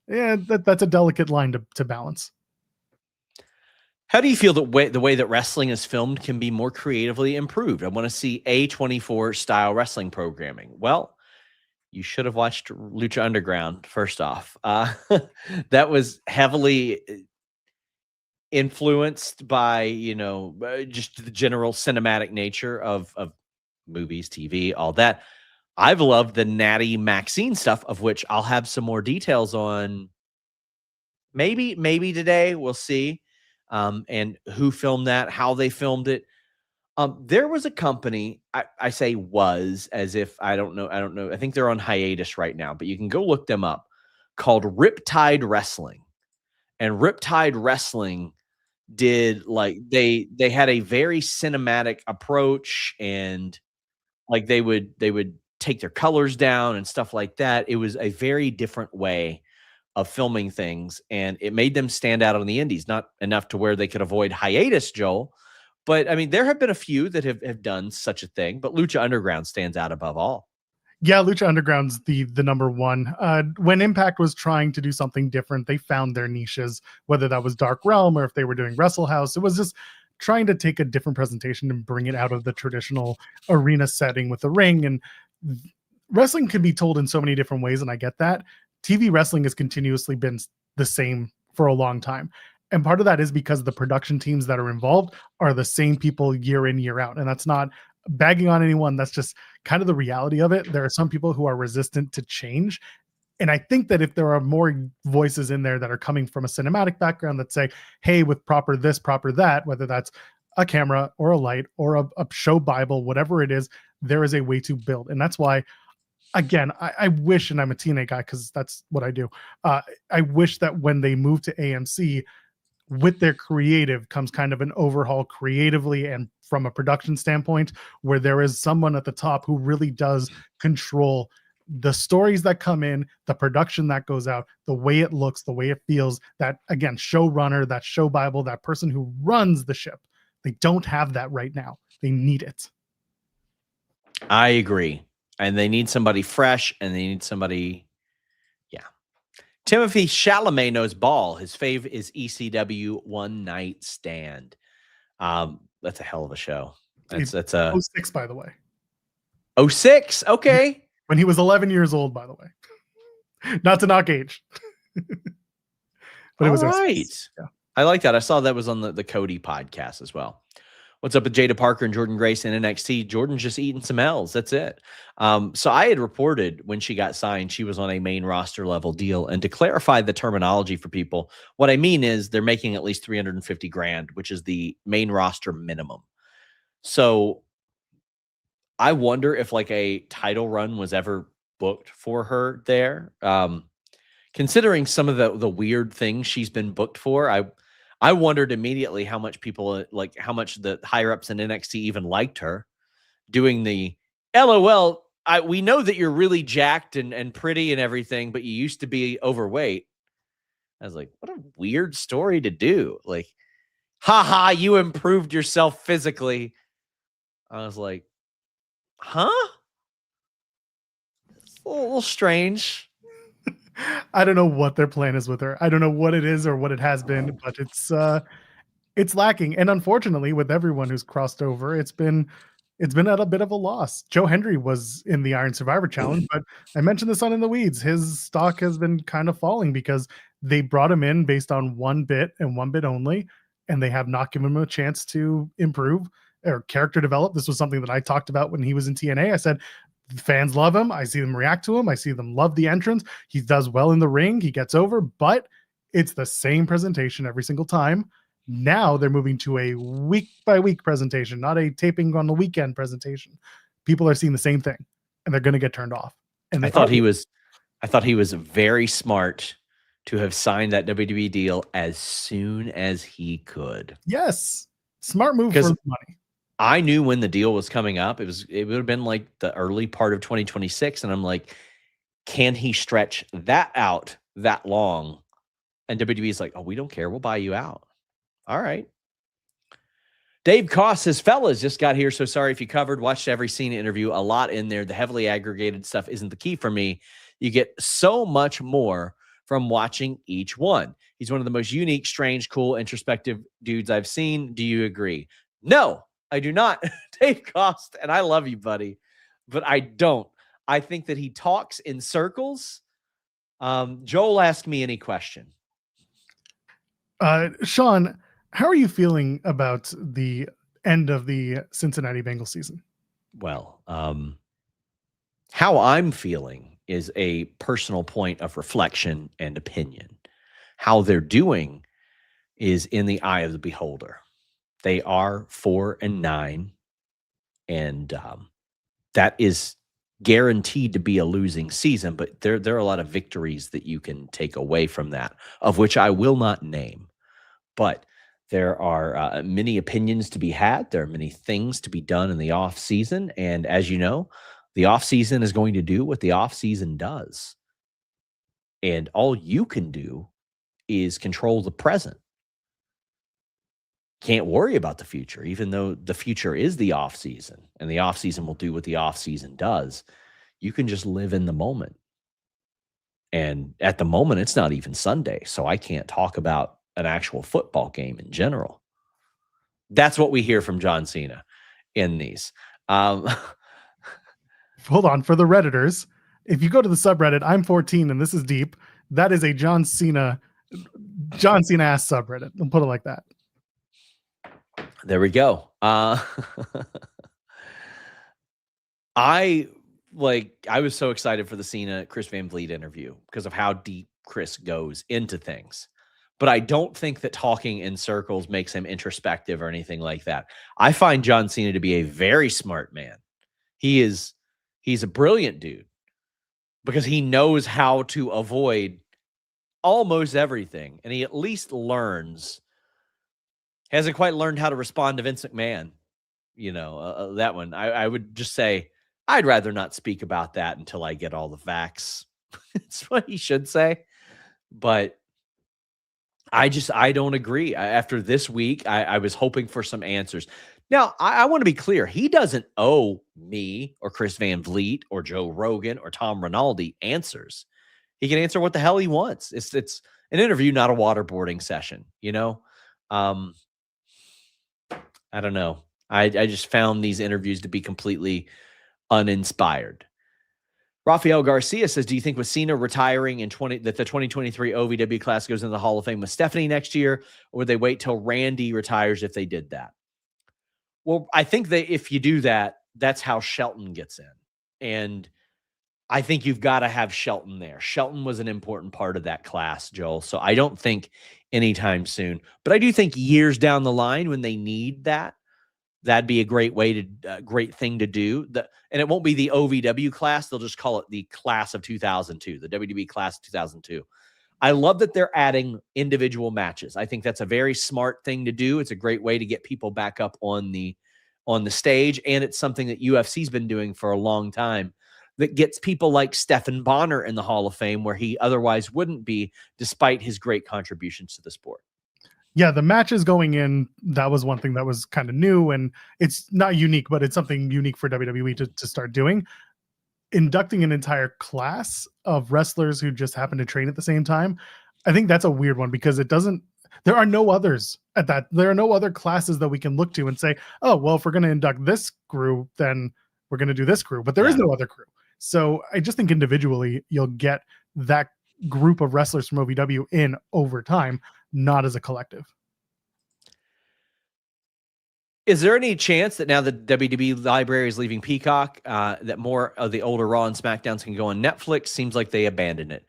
that's a delicate line to balance. How do you feel that the way that wrestling is filmed can be more creatively improved? I want to see A24 style wrestling programming. Well, you should have watched Lucha Underground, first off. That was heavily influenced by, just the general cinematic nature of movies, TV, all that. I've loved the Natty Maxine stuff, of which I'll have some more details on maybe today. We'll see. And who filmed that, how they filmed it. There was a company, I say was as if I don't know. I think they're on hiatus right now, but you can go look them up, called Riptide Wrestling. And Riptide Wrestling did they had a very cinematic approach, and like they would take their colors down and stuff like that. It was a very different way of filming things, and it made them stand out on the indies. Not enough to where they could avoid hiatus, Joel, but I mean, there have been a few that have done such a thing, but Lucha Underground stands out above all. Yeah, Lucha Underground's the number one. When Impact was trying to do something different, they found their niches, whether that was Dark Realm or if they were doing Wrestle House. It was just trying to take a different presentation and bring it out of the traditional arena setting with the ring. And wrestling can be told in so many different ways, and I get that. TV wrestling has continuously been the same for a long time. And part of that is because the production teams that are involved are the same people year in, year out. And that's not bagging on anyone. That's just kind of the reality of it. There are some people who are resistant to change. And I think that if there are more voices in there that are coming from a cinematic background that say, hey, with proper this, proper that, whether that's a camera or a light or a show Bible, whatever it is, there is a way to build. And that's why, again, I wish, and I'm a TNA guy because that's what I do. I wish that when they move to AMC, with their creative comes kind of an overhaul creatively and from a production standpoint, where there is someone at the top who really does control the stories that come in, the production that goes out, the way it looks, the way it feels. That, again, showrunner, that show Bible, that person who runs the ship. They don't have that right now. They need it. I agree. And they need somebody fresh, and they need somebody. Yeah. Timothy Chalamet knows ball. His fave is ECW One Night Stand. That's a hell of a show. That's a 06, by the way. 06. Okay. When he was 11 years old, by the way. Not to knock age. But it was right. Yeah. I like that. I saw that was on the Cody podcast as well. What's up with Jada Parker and Jordan Grace in NXT? Jordan's just eating some L's. That's it. So I had reported when she got signed, she was on a main roster level deal. And to clarify the terminology for people, what I mean is they're making at least $350,000, which is the main roster minimum. So I wonder if like a title run was ever booked for her there. Considering some of the weird things she's been booked for, I wondered immediately how much people, like how much the higher ups in NXT even liked her doing the LOL. We know that you're really jacked and pretty and everything, but you used to be overweight. I was like, what a weird story to do. Like, haha, you improved yourself physically. I was like, huh? It's a little strange. I don't know what their plan is with her. I don't know what it is or what it has been, but it's lacking. And unfortunately, with everyone who's crossed over, it's been at a bit of a loss. Joe Hendry was in the Iron Survivor Challenge, but I mentioned this on In the Weeds. His stock has been kind of falling because they brought him in based on one bit and one bit only, and they have not given him a chance to improve or character develop. This was something that I talked about when he was in TNA. I said, fans love him. I see them react to him. I see them love the entrance. He does well in the ring. He gets over, but it's the same presentation every single time. Now they're moving to a week by week presentation, not a taping on the weekend presentation. People are seeing the same thing, and they're going to get turned off. And I thought he was very smart to have signed that WWE deal as soon as he could. Yes, smart move for the money. I knew when the deal was coming up. It would have been like the early part of 2026. And I'm like, can he stretch that out that long? And WWE's like, oh, we don't care. We'll buy you out. All right. Dave Koss says, fellas, just got here. So sorry if you covered, watched every Cena interview, a lot in there. The heavily aggregated stuff isn't the key for me. You get so much more from watching each one. He's one of the most unique, strange, cool, introspective dudes I've seen. Do you agree? No, I do not, Dave Cost, and I love you, buddy, but I don't. I think that he talks in circles. Joel, ask me any question. Sean, how are you feeling about the end of the Cincinnati Bengals season? Well, how I'm feeling is a personal point of reflection and opinion. How they're doing is in the eye of the beholder. They are 4-9, and that is guaranteed to be a losing season. But there are a lot of victories that you can take away from that, of which I will not name. But there are many opinions to be had. There are many things to be done in the off season, and as you know, the off season is going to do what the off season does, and all you can do is control the present. Can't worry about the future, even though the future is the off season, and the off season will do what the off season does. You can just live in the moment. And at the moment, it's not even Sunday, so I can't talk about an actual football game in general. That's what we hear from John Cena in these. Hold on, for the Redditors, if you go to the subreddit, I'm 14 and this is deep, that is a John Cena ass subreddit. I'll put it like that. There we go. I was so excited for the Cena Chris Van Vliet interview because of how deep Chris goes into things. But I don't think that talking in circles makes him introspective or anything like that. I find John Cena to be a very smart man. He's a brilliant dude because he knows how to avoid almost everything. And he at least hasn't quite learned how to respond to Vince McMahon. That one. I would just say, I'd rather not speak about that until I get all the facts. It's what he should say. But I don't agree. After this week, I was hoping for some answers. Now, I want to be clear. He doesn't owe me or Chris Van Vliet or Joe Rogan or Tom Rinaldi answers. He can answer what the hell he wants. It's an interview, not a waterboarding session, I don't know. I just found these interviews to be completely uninspired. Rafael Garcia says, do you think with Cena retiring that the 2023 OVW class goes into the Hall of Fame with Stephanie next year, or would they wait till Randy retires if they did that? Well, I think that if you do that, that's how Shelton gets in. And I think you've got to have Shelton there. Shelton was an important part of that class, Joel. So I don't think anytime soon, but I do think years down the line when they need that'd be a great thing to do. And it won't be the OVW class. They'll just call it the class of 2002, the WWE class of 2002. I love that they're adding individual matches. I think that's a very smart thing to do. It's a great way to get people back up on the stage. And it's something that UFC's been doing for a long time that gets people like Stephan Bonner in the Hall of Fame where he otherwise wouldn't be, despite his great contributions to the sport. Yeah, the matches going in, that was one thing that was kind of new, and it's not unique, but it's something unique for WWE to start doing. Inducting an entire class of wrestlers who just happen to train at the same time, I think that's a weird one because there are no others at that. There are no other classes that we can look to and say, oh, well, if we're going to induct this crew, then we're going to do this crew, but there is no other crew. So I just think individually you'll get that group of wrestlers from OVW in over time, not as a collective. Is there any chance that now the WWE library is leaving Peacock, that more of the older Raw and SmackDowns can go on Netflix? Seems like they abandoned it.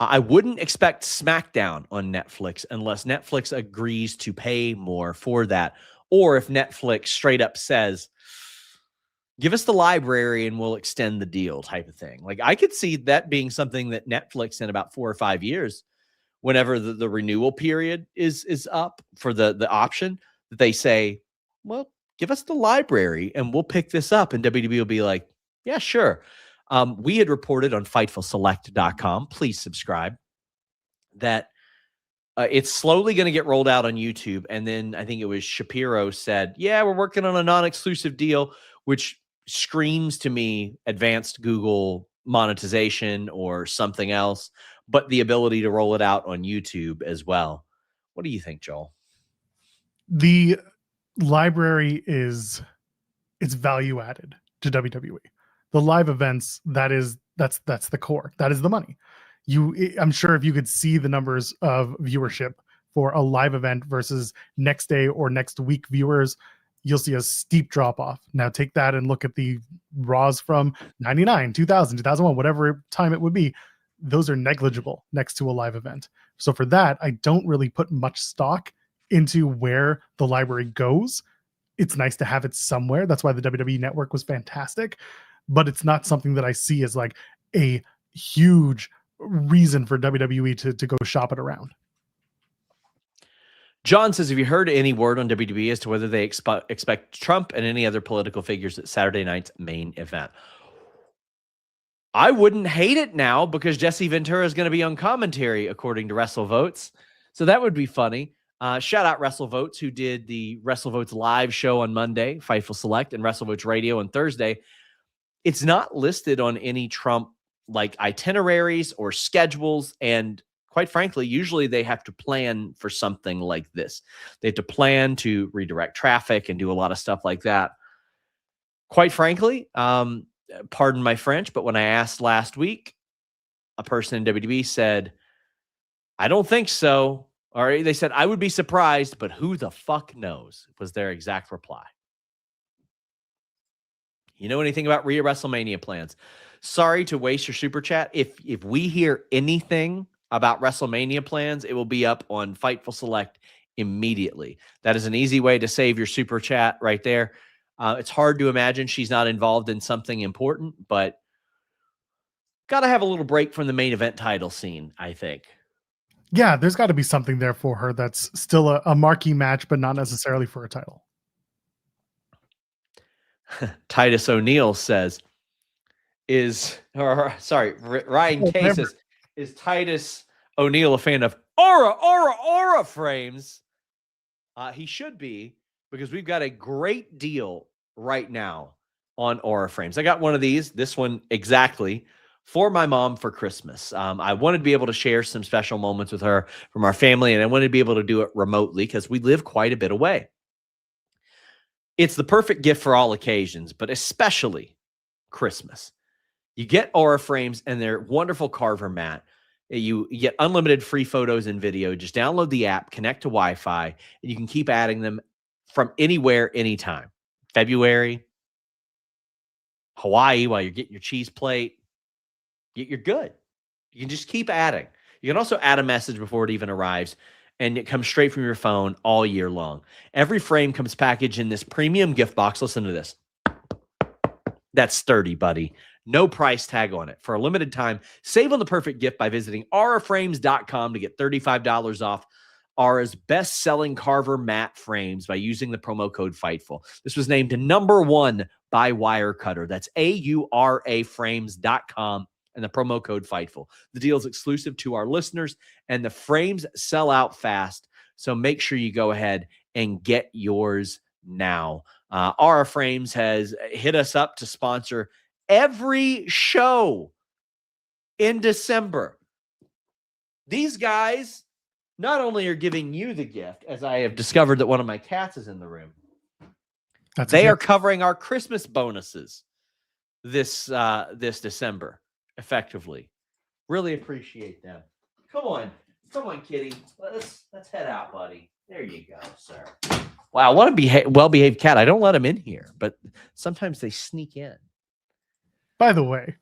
I wouldn't expect SmackDown on Netflix unless Netflix agrees to pay more for that, or if Netflix straight up says, give us the library and we'll extend the deal type of thing. Like I could see that being something that Netflix in about 4 or 5 years, whenever the renewal period is up for the option, that they say, well, give us the library and we'll pick this up. And WWE will be like, yeah, sure. We had reported on FightfulSelect.com, please subscribe, that it's slowly going to get rolled out on YouTube. And then I think it was Shapiro said, yeah, we're working on a non-exclusive deal, which screams to me advanced Google monetization or something else, but the ability to roll it out on YouTube as well. What do you think, Joel? The library it's value added to WWE. The live events, that's the core. That is the money. I'm sure if you could see the numbers of viewership for a live event versus next day or next week viewers, you'll see a steep drop off. Now take that and look at the Raws from 99, 2000, 2001, whatever time it would be. Those are negligible next to a live event. So for that, I don't really put much stock into where the library goes. It's nice to have it somewhere. That's why the WWE Network was fantastic, but it's not something that I see as like a huge reason for WWE to go shop it around. John says, have you heard any word on WWE as to whether they expect Trump and any other political figures at Saturday night's main event? I wouldn't hate it now because Jesse Ventura is going to be on commentary, according to WrestleVotes. So that would be funny. Shout out WrestleVotes, who did the WrestleVotes live show on Monday, Fightful Select, and WrestleVotes Radio on Thursday. It's not listed on any Trump like itineraries or schedules. And quite frankly, usually they have to plan for something like this. They have to plan to redirect traffic and do a lot of stuff like that. Quite frankly, pardon my French, but when I asked last week, a person in WWE said, I don't think so. Or they said, I would be surprised, but who the fuck knows, was their exact reply. You know anything about Rhea WrestleMania plans? Sorry to waste your super chat. If we hear anything about WrestleMania plans, it will be up on Fightful Select immediately. That is an easy way to save your super chat right there. It's hard to imagine she's not involved in something important, but got to have a little break from the main event title scene, I think. Yeah, there's got to be something there for her that's still a marquee match, but not necessarily for a title. Titus O'Neill says, Ryan K says, is Titus O'Neill a fan of Aura frames? He should be, because we've got a great deal right now on Aura frames. I got one of these, this one exactly, for my mom for Christmas. I wanted to be able to share some special moments with her from our family, and I wanted to be able to do it remotely because we live quite a bit away. It's the perfect gift for all occasions, but especially Christmas. You get Aura frames and their wonderful carver mat. You get unlimited free photos and video. Just download the app, connect to Wi-Fi, and you can keep adding them from anywhere, anytime. February, Hawaii, while you're getting your cheese plate, you're good. You can just keep adding. You can also add a message before it even arrives, and it comes straight from your phone all year long. Every frame comes packaged in this premium gift box. Listen to this. That's sturdy, buddy. No price tag on it. For a limited time, save on the perfect gift by visiting auraframes.com to get $35 off Aura's best-selling carver mat frames by using the promo code FIGHTFUL. This was named #1 by Wirecutter. That's auraframes.com and the promo code FIGHTFUL. The deal is exclusive to our listeners, and the frames sell out fast, so make sure you go ahead and get yours now. Aura Frames has hit us up to sponsor every show in December. These guys not only are giving you the gift, as I have discovered that one of my cats is in the room, they are covering our Christmas bonuses this December, effectively. Really appreciate them. Come on, kitty. Let's head out, buddy. There you go, sir. Wow, what a well-behaved cat. I don't let them in here, but sometimes they sneak in. By the way,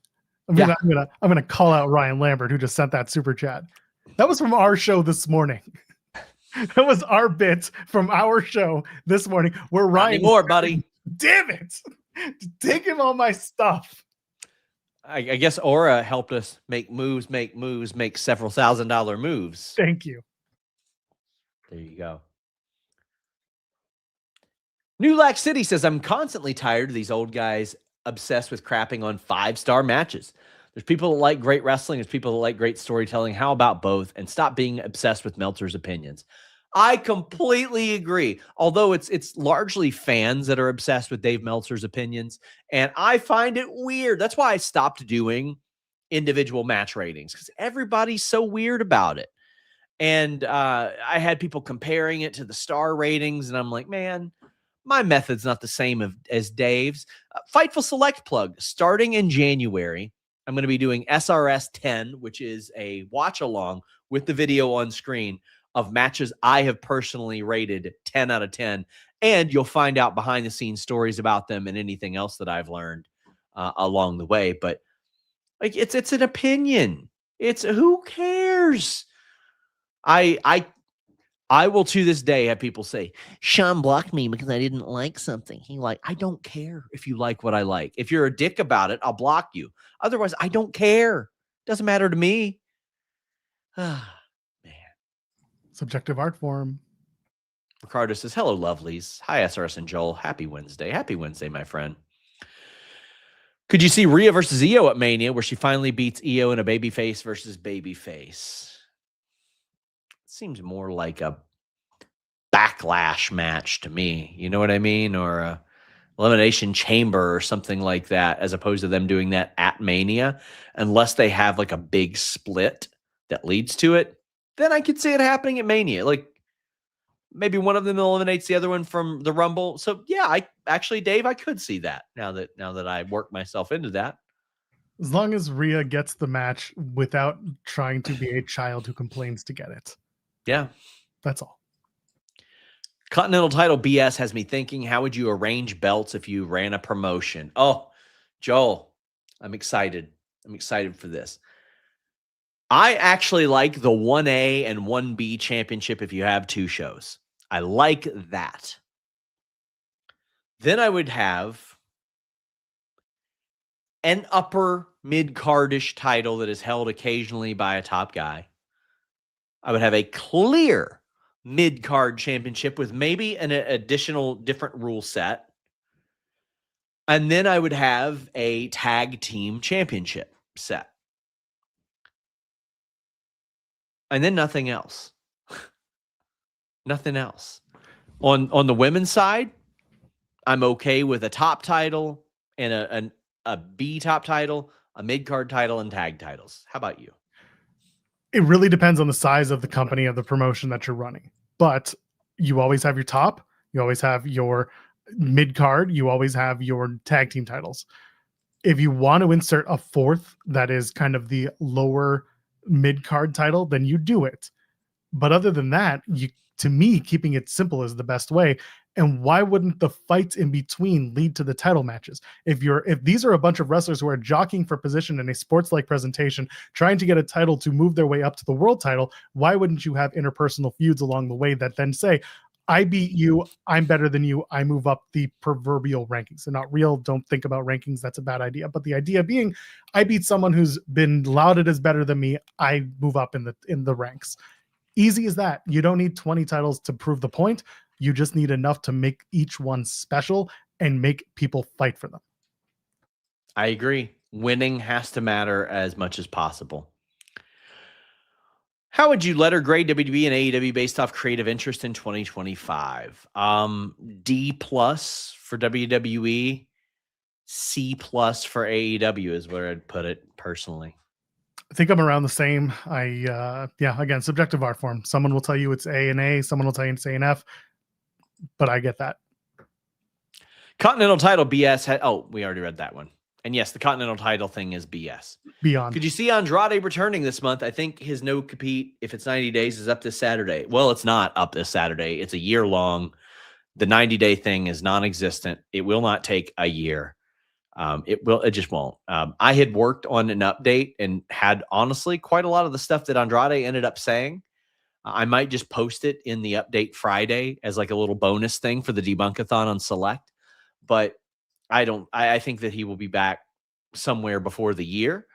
I'm gonna call out Ryan Lambert, who just sent that super chat. That was from our show this morning. That was our bit from our show this morning, where Ryan. Not anymore, buddy. Damn it! Taking all my stuff. I guess Aura helped us make several $1,000 moves. Thank you. There you go. New Lac City says, I'm constantly tired of these old guys obsessed with crapping on 5-star matches. There's people that like great wrestling. There's people that like great storytelling. How about both? And stop being obsessed with Meltzer's opinions. I completely agree. Although it's largely fans that are obsessed with Dave Meltzer's opinions. And I find it weird. That's why I stopped doing individual match ratings because everybody's so weird about it. And I had people comparing it to the star ratings, and I'm like, man, my method's not the same as Dave's. Fightful Select plug, starting in January, I'm going to be doing SRS 10, which is a watch along with the video on screen of matches I have personally rated 10 out of 10. And you'll find out behind the scenes stories about them and anything else that I've learned along the way. But like, it's an opinion. It's who cares? I will to this day have people say, Sean blocked me because I didn't like something. I don't care if you like what I like. If you're a dick about it, I'll block you. Otherwise, I don't care. Doesn't matter to me. Man. Subjective art form. Ricardo says, hello, lovelies. Hi, SRS and Joel. Happy Wednesday. Happy Wednesday, my friend. Could you see Rhea versus Io at Mania where she finally beats Io in a babyface versus babyface? Seems more like a backlash match to me. You know what I mean? Or a elimination chamber or something like that, as opposed to them doing that at Mania, unless they have like a big split that leads to it. Then I could see it happening at Mania. Like maybe one of them eliminates the other one from the Rumble. So yeah, Dave, I could see that now that I worked myself into that. As long as Rhea gets the match without trying to be a child who complains to get it. Yeah. That's all. Continental title BS has me thinking, how would you arrange belts if you ran a promotion? Oh, Joel, I'm excited. I'm excited for this. I actually like the 1A and 1B championship if you have two shows. I like that. Then I would have an upper mid-cardish title that is held occasionally by a top guy. I would have a clear mid-card championship with maybe an additional different rule set. And then I would have a tag team championship set. And then nothing else. Nothing else. On the women's side, I'm okay with a top title and a B top title, a mid-card title, and tag titles. How about you? It really depends on the size of the company of the promotion that you're running. But you always have your top, you always have your mid-card, you always have your tag team titles. If you want to insert a fourth that is kind of the lower mid-card title, then you do it. But other than that, to me, keeping it simple is the best way. And why wouldn't the fights in between lead to the title matches? If these are a bunch of wrestlers who are jockeying for position in a sports-like presentation, trying to get a title to move their way up to the world title, why wouldn't you have interpersonal feuds along the way that then say, I beat you, I'm better than you, I move up the proverbial rankings? They're not real, don't think about rankings, that's a bad idea. But the idea being, I beat someone who's been lauded as better than me, I move up in the ranks. Easy as that. You don't need 20 titles to prove the point. You just need enough to make each one special and make people fight for them. I agree. Winning has to matter as much as possible. How would you letter grade WWE and AEW based off creative interest in 2025? D+ for WWE, C+ for AEW is where I'd put it personally. I think I'm around the same. Again, subjective art form. Someone will tell you it's A and A, someone will tell you it's A and F, but I get that. Continental title BS. We already read that one. And yes, the Continental title thing is BS. Beyond. Could you see Andrade returning this month? I think his no compete, if it's 90 days, is up this Saturday. Well, it's not up this Saturday. It's a year long. The 90-day thing is non-existent. It will not take a year. It just won't. I had worked on an update and had honestly quite a lot of the stuff that Andrade ended up saying. I might just post it in the update Friday as like a little bonus thing for the debunkathon on Select. But I think that he will be back somewhere before the year.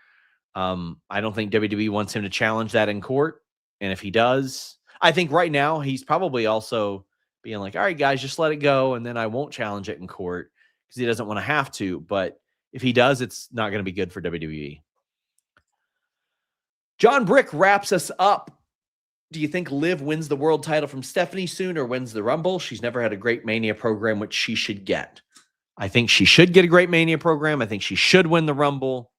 I don't think WWE wants him to challenge that in court. And if he does, I think right now he's probably also being like, all right, guys, just let it go. And then I won't challenge it in court because he doesn't want to have to. But if he does, it's not going to be good for WWE. John Brick wraps us up. Do you think Liv wins the world title from Stephanie soon or wins the Rumble? She's never had a great Mania program, which she should get. I think she should get a great Mania program. I think she should win the Rumble.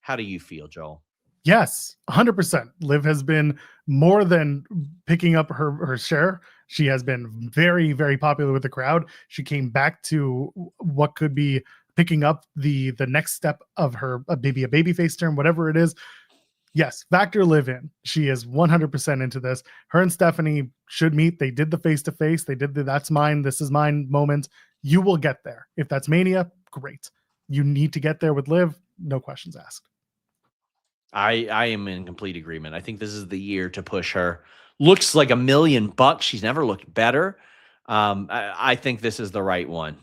How do you feel, Joel? Yes, 100%. Liv has been more than picking up her share. She has been very, very popular with the crowd. She came back to what could be picking up the next step of her, maybe a babyface term, whatever it is. Yes, factor Liv in. She is 100% into this. Her and Stephanie should meet. They did the face to face. They did the that's mine, this is mine moment. You will get there. If that's Mania, great. You need to get there with Liv. No questions asked. I am in complete agreement. I think this is the year to push her. Looks like $1 million. She's never looked better. I think this is the right one.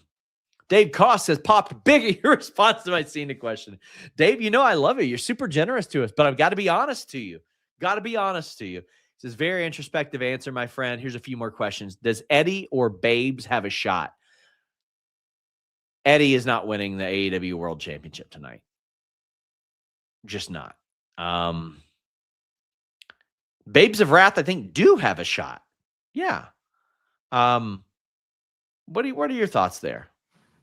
Dave Koss has popped big in your response to my Cena question. Dave, you know I love you. You're super generous to us, but I've got to be honest to you. Got to be honest to you. This is a very introspective answer, my friend. Here's a few more questions. Does Eddie or Babes have a shot? Eddie is not winning the AEW World Championship tonight. Just not. Babes of Wrath, I think, do have a shot. Yeah. What are your thoughts there?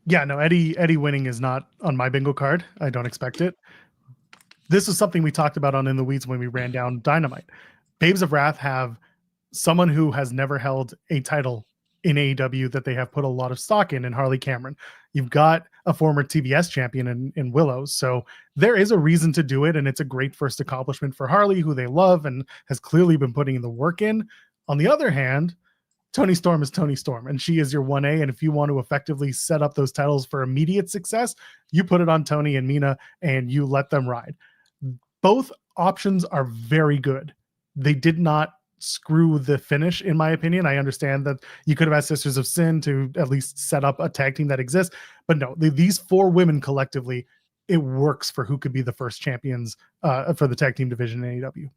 Yeah, no, Eddie winning is not on my bingo card. I don't expect it. This is something we talked about on In the Weeds when we ran down Dynamite. Babes of Wrath have someone who has never held a title in AEW that they have put a lot of stock in Harley Cameron. You've got a former TBS champion in Willows. So there is a reason to do it. And it's a great first accomplishment for Harley, who they love and has clearly been putting the work in. On the other hand, Toni Storm is Toni Storm, and she is your 1A. And if you want to effectively set up those titles for immediate success, you put it on Toni and Mina and you let them ride. Both options are very good. They did not screw the finish, in my opinion. I understand that you could have asked Sisters of Sin to at least set up a tag team that exists, but no, these four women collectively, it works for who could be the first champions for the tag team division in AEW.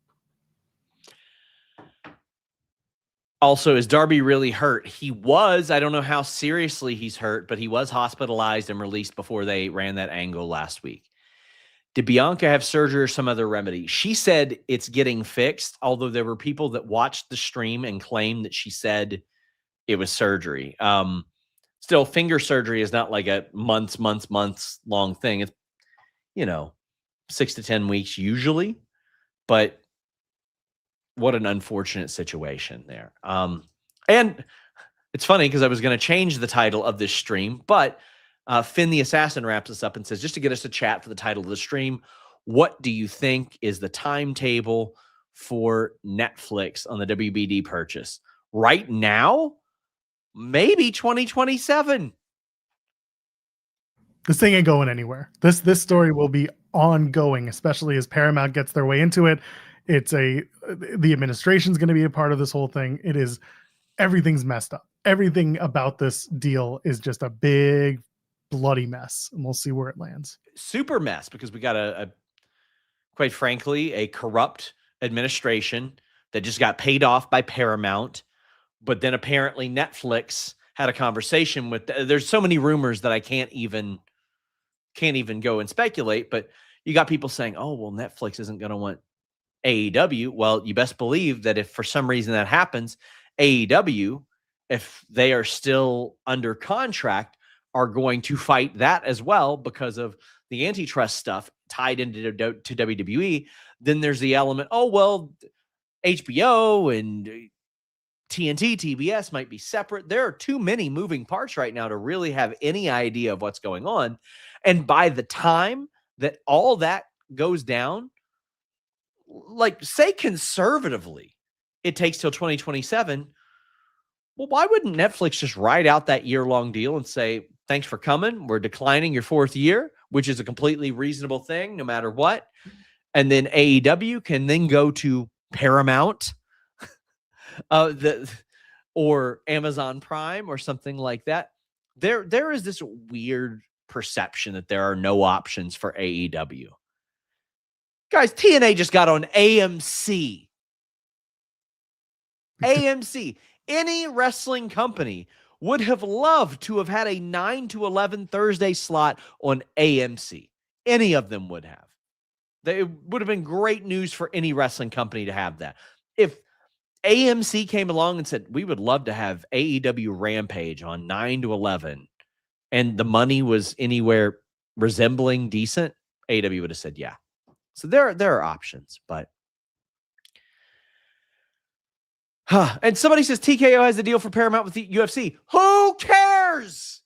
Also, is Darby really hurt? He was. I don't know how seriously he's hurt, but he was hospitalized and released before they ran that angle last week. Did Bianca have surgery or some other remedy? She said it's getting fixed, although there were people that watched the stream and claimed that she said it was surgery. Still, finger surgery is not like a months long thing. It's, 6 to 10 weeks usually, but what an unfortunate situation there. And it's funny because I was going to change the title of this stream, but Finn the Assassin wraps us up and says, just to get us a chat for the title of the stream, what do you think is the timetable for Netflix on the WBD purchase? Right now, maybe 2027. This thing ain't going anywhere. This story will be ongoing, especially as Paramount gets their way into it. The administration's going to be a part of this whole thing. Everything's messed up. Everything about this deal is just a big bloody mess, and we'll see where it lands. Super mess, because we got quite frankly, a corrupt administration that just got paid off by Paramount, but then apparently Netflix had a conversation with. There's so many rumors that I can't even go and speculate. But you got people saying, "Oh, well, Netflix isn't going to want AEW." Well, you best believe that if for some reason that happens, AEW, if they are still under contract, are going to fight that as well because of the antitrust stuff tied into to WWE. Then there's the element, oh, well, HBO and TNT, TBS might be separate. There are too many moving parts right now to really have any idea of what's going on. And by the time that all that goes down, like, say conservatively, it takes till 2027. Well, why wouldn't Netflix just ride out that year-long deal and say, thanks for coming, we're declining your fourth year, which is a completely reasonable thing no matter what. And then AEW can then go to Paramount or Amazon Prime or something like that. There is this weird perception that there are no options for AEW. Guys, TNA just got on AMC. AMC. Any wrestling company would have loved to have had a 9 to 11 Thursday slot on AMC. Any of them would have. It would have been great news for any wrestling company to have that. If AMC came along and said, we would love to have AEW Rampage on 9 to 11, and the money was anywhere resembling decent, AEW would have said, yeah. So there are options, but and somebody says TKO has a deal for Paramount with the UFC. Who cares?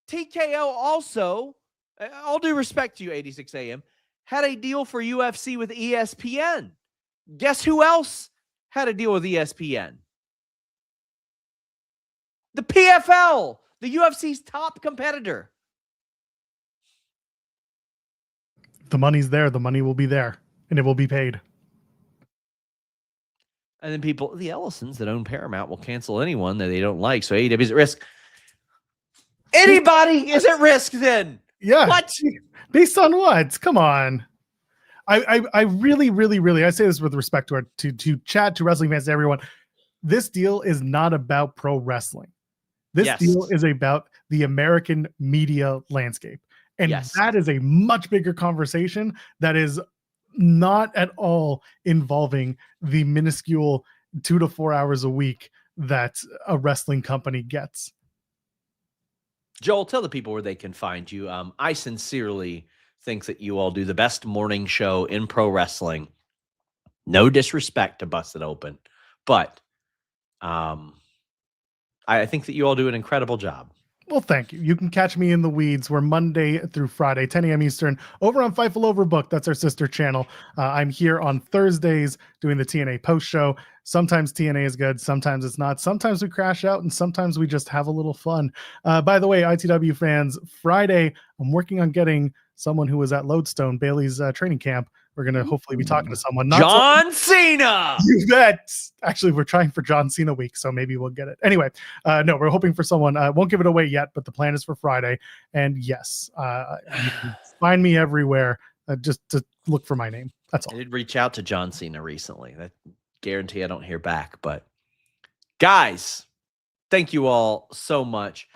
TKO also, all due respect to you, 86 AM, had a deal for UFC with ESPN. Guess who else had a deal with ESPN? The PFL, the UFC's top competitor. The money's there. The money will be there, and it will be paid. And then people, the Ellisons that own Paramount, will cancel anyone that they don't like. So AEW is at risk. Anybody is at risk then. Yeah. What? Based on what? Come on. I really, really, really, I say this with respect to chat, to wrestling fans, to everyone. This deal is not about pro wrestling. This deal is about the American media landscape. And that is a much bigger conversation that is not at all involving the minuscule 2 to 4 hours a week that a wrestling company gets. Joel, tell the people where they can find you. I sincerely think that you all do the best morning show in pro wrestling. No disrespect to Bust It Open, but I think that you all do an incredible job. Well, thank you. You can catch me in the weeds. We're Monday through Friday, 10 a.m. Eastern, over on Fightful Overbooked. That's our sister channel. I'm here on Thursdays doing the TNA post show. Sometimes TNA is good. Sometimes it's not. Sometimes we crash out, and sometimes we just have a little fun. By the way, ITW fans, Friday, I'm working on getting someone who was at Lodestone, Bailey's training camp. We're going to hopefully be talking to someone. John Cena! You bet. Actually, we're trying for John Cena week, so maybe we'll get it. Anyway, no, we're hoping for someone. Won't give it away yet, but the plan is for Friday. And yes, you can find me everywhere. Just to look for my name. That's all. I did reach out to John Cena recently. I guarantee I don't hear back. But guys, thank you all so much.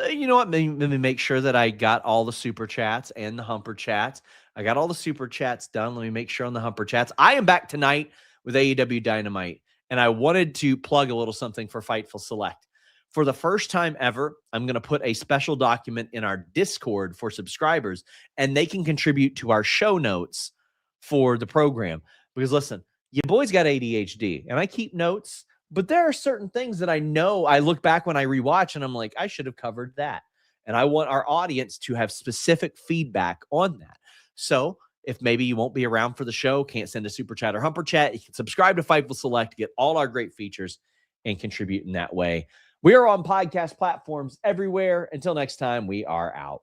You know what? Let me make sure that I got all the super chats and the humper chats. I got all the super chats done. Let me make sure on the humper chats. I am back tonight with AEW Dynamite, and I wanted to plug a little something for Fightful Select. For the first time ever, I'm going to put a special document in our Discord for subscribers, and they can contribute to our show notes for the program. Because listen, you boys got ADHD, and I keep notes, but there are certain things that I know I look back when I rewatch, and I'm like, I should have covered that. And I want our audience to have specific feedback on that. So if maybe you won't be around for the show, can't send a super chat or humper chat, you can subscribe to Fightful Select, get all our great features, and contribute in that way. We are on podcast platforms everywhere. Until next time, we are out.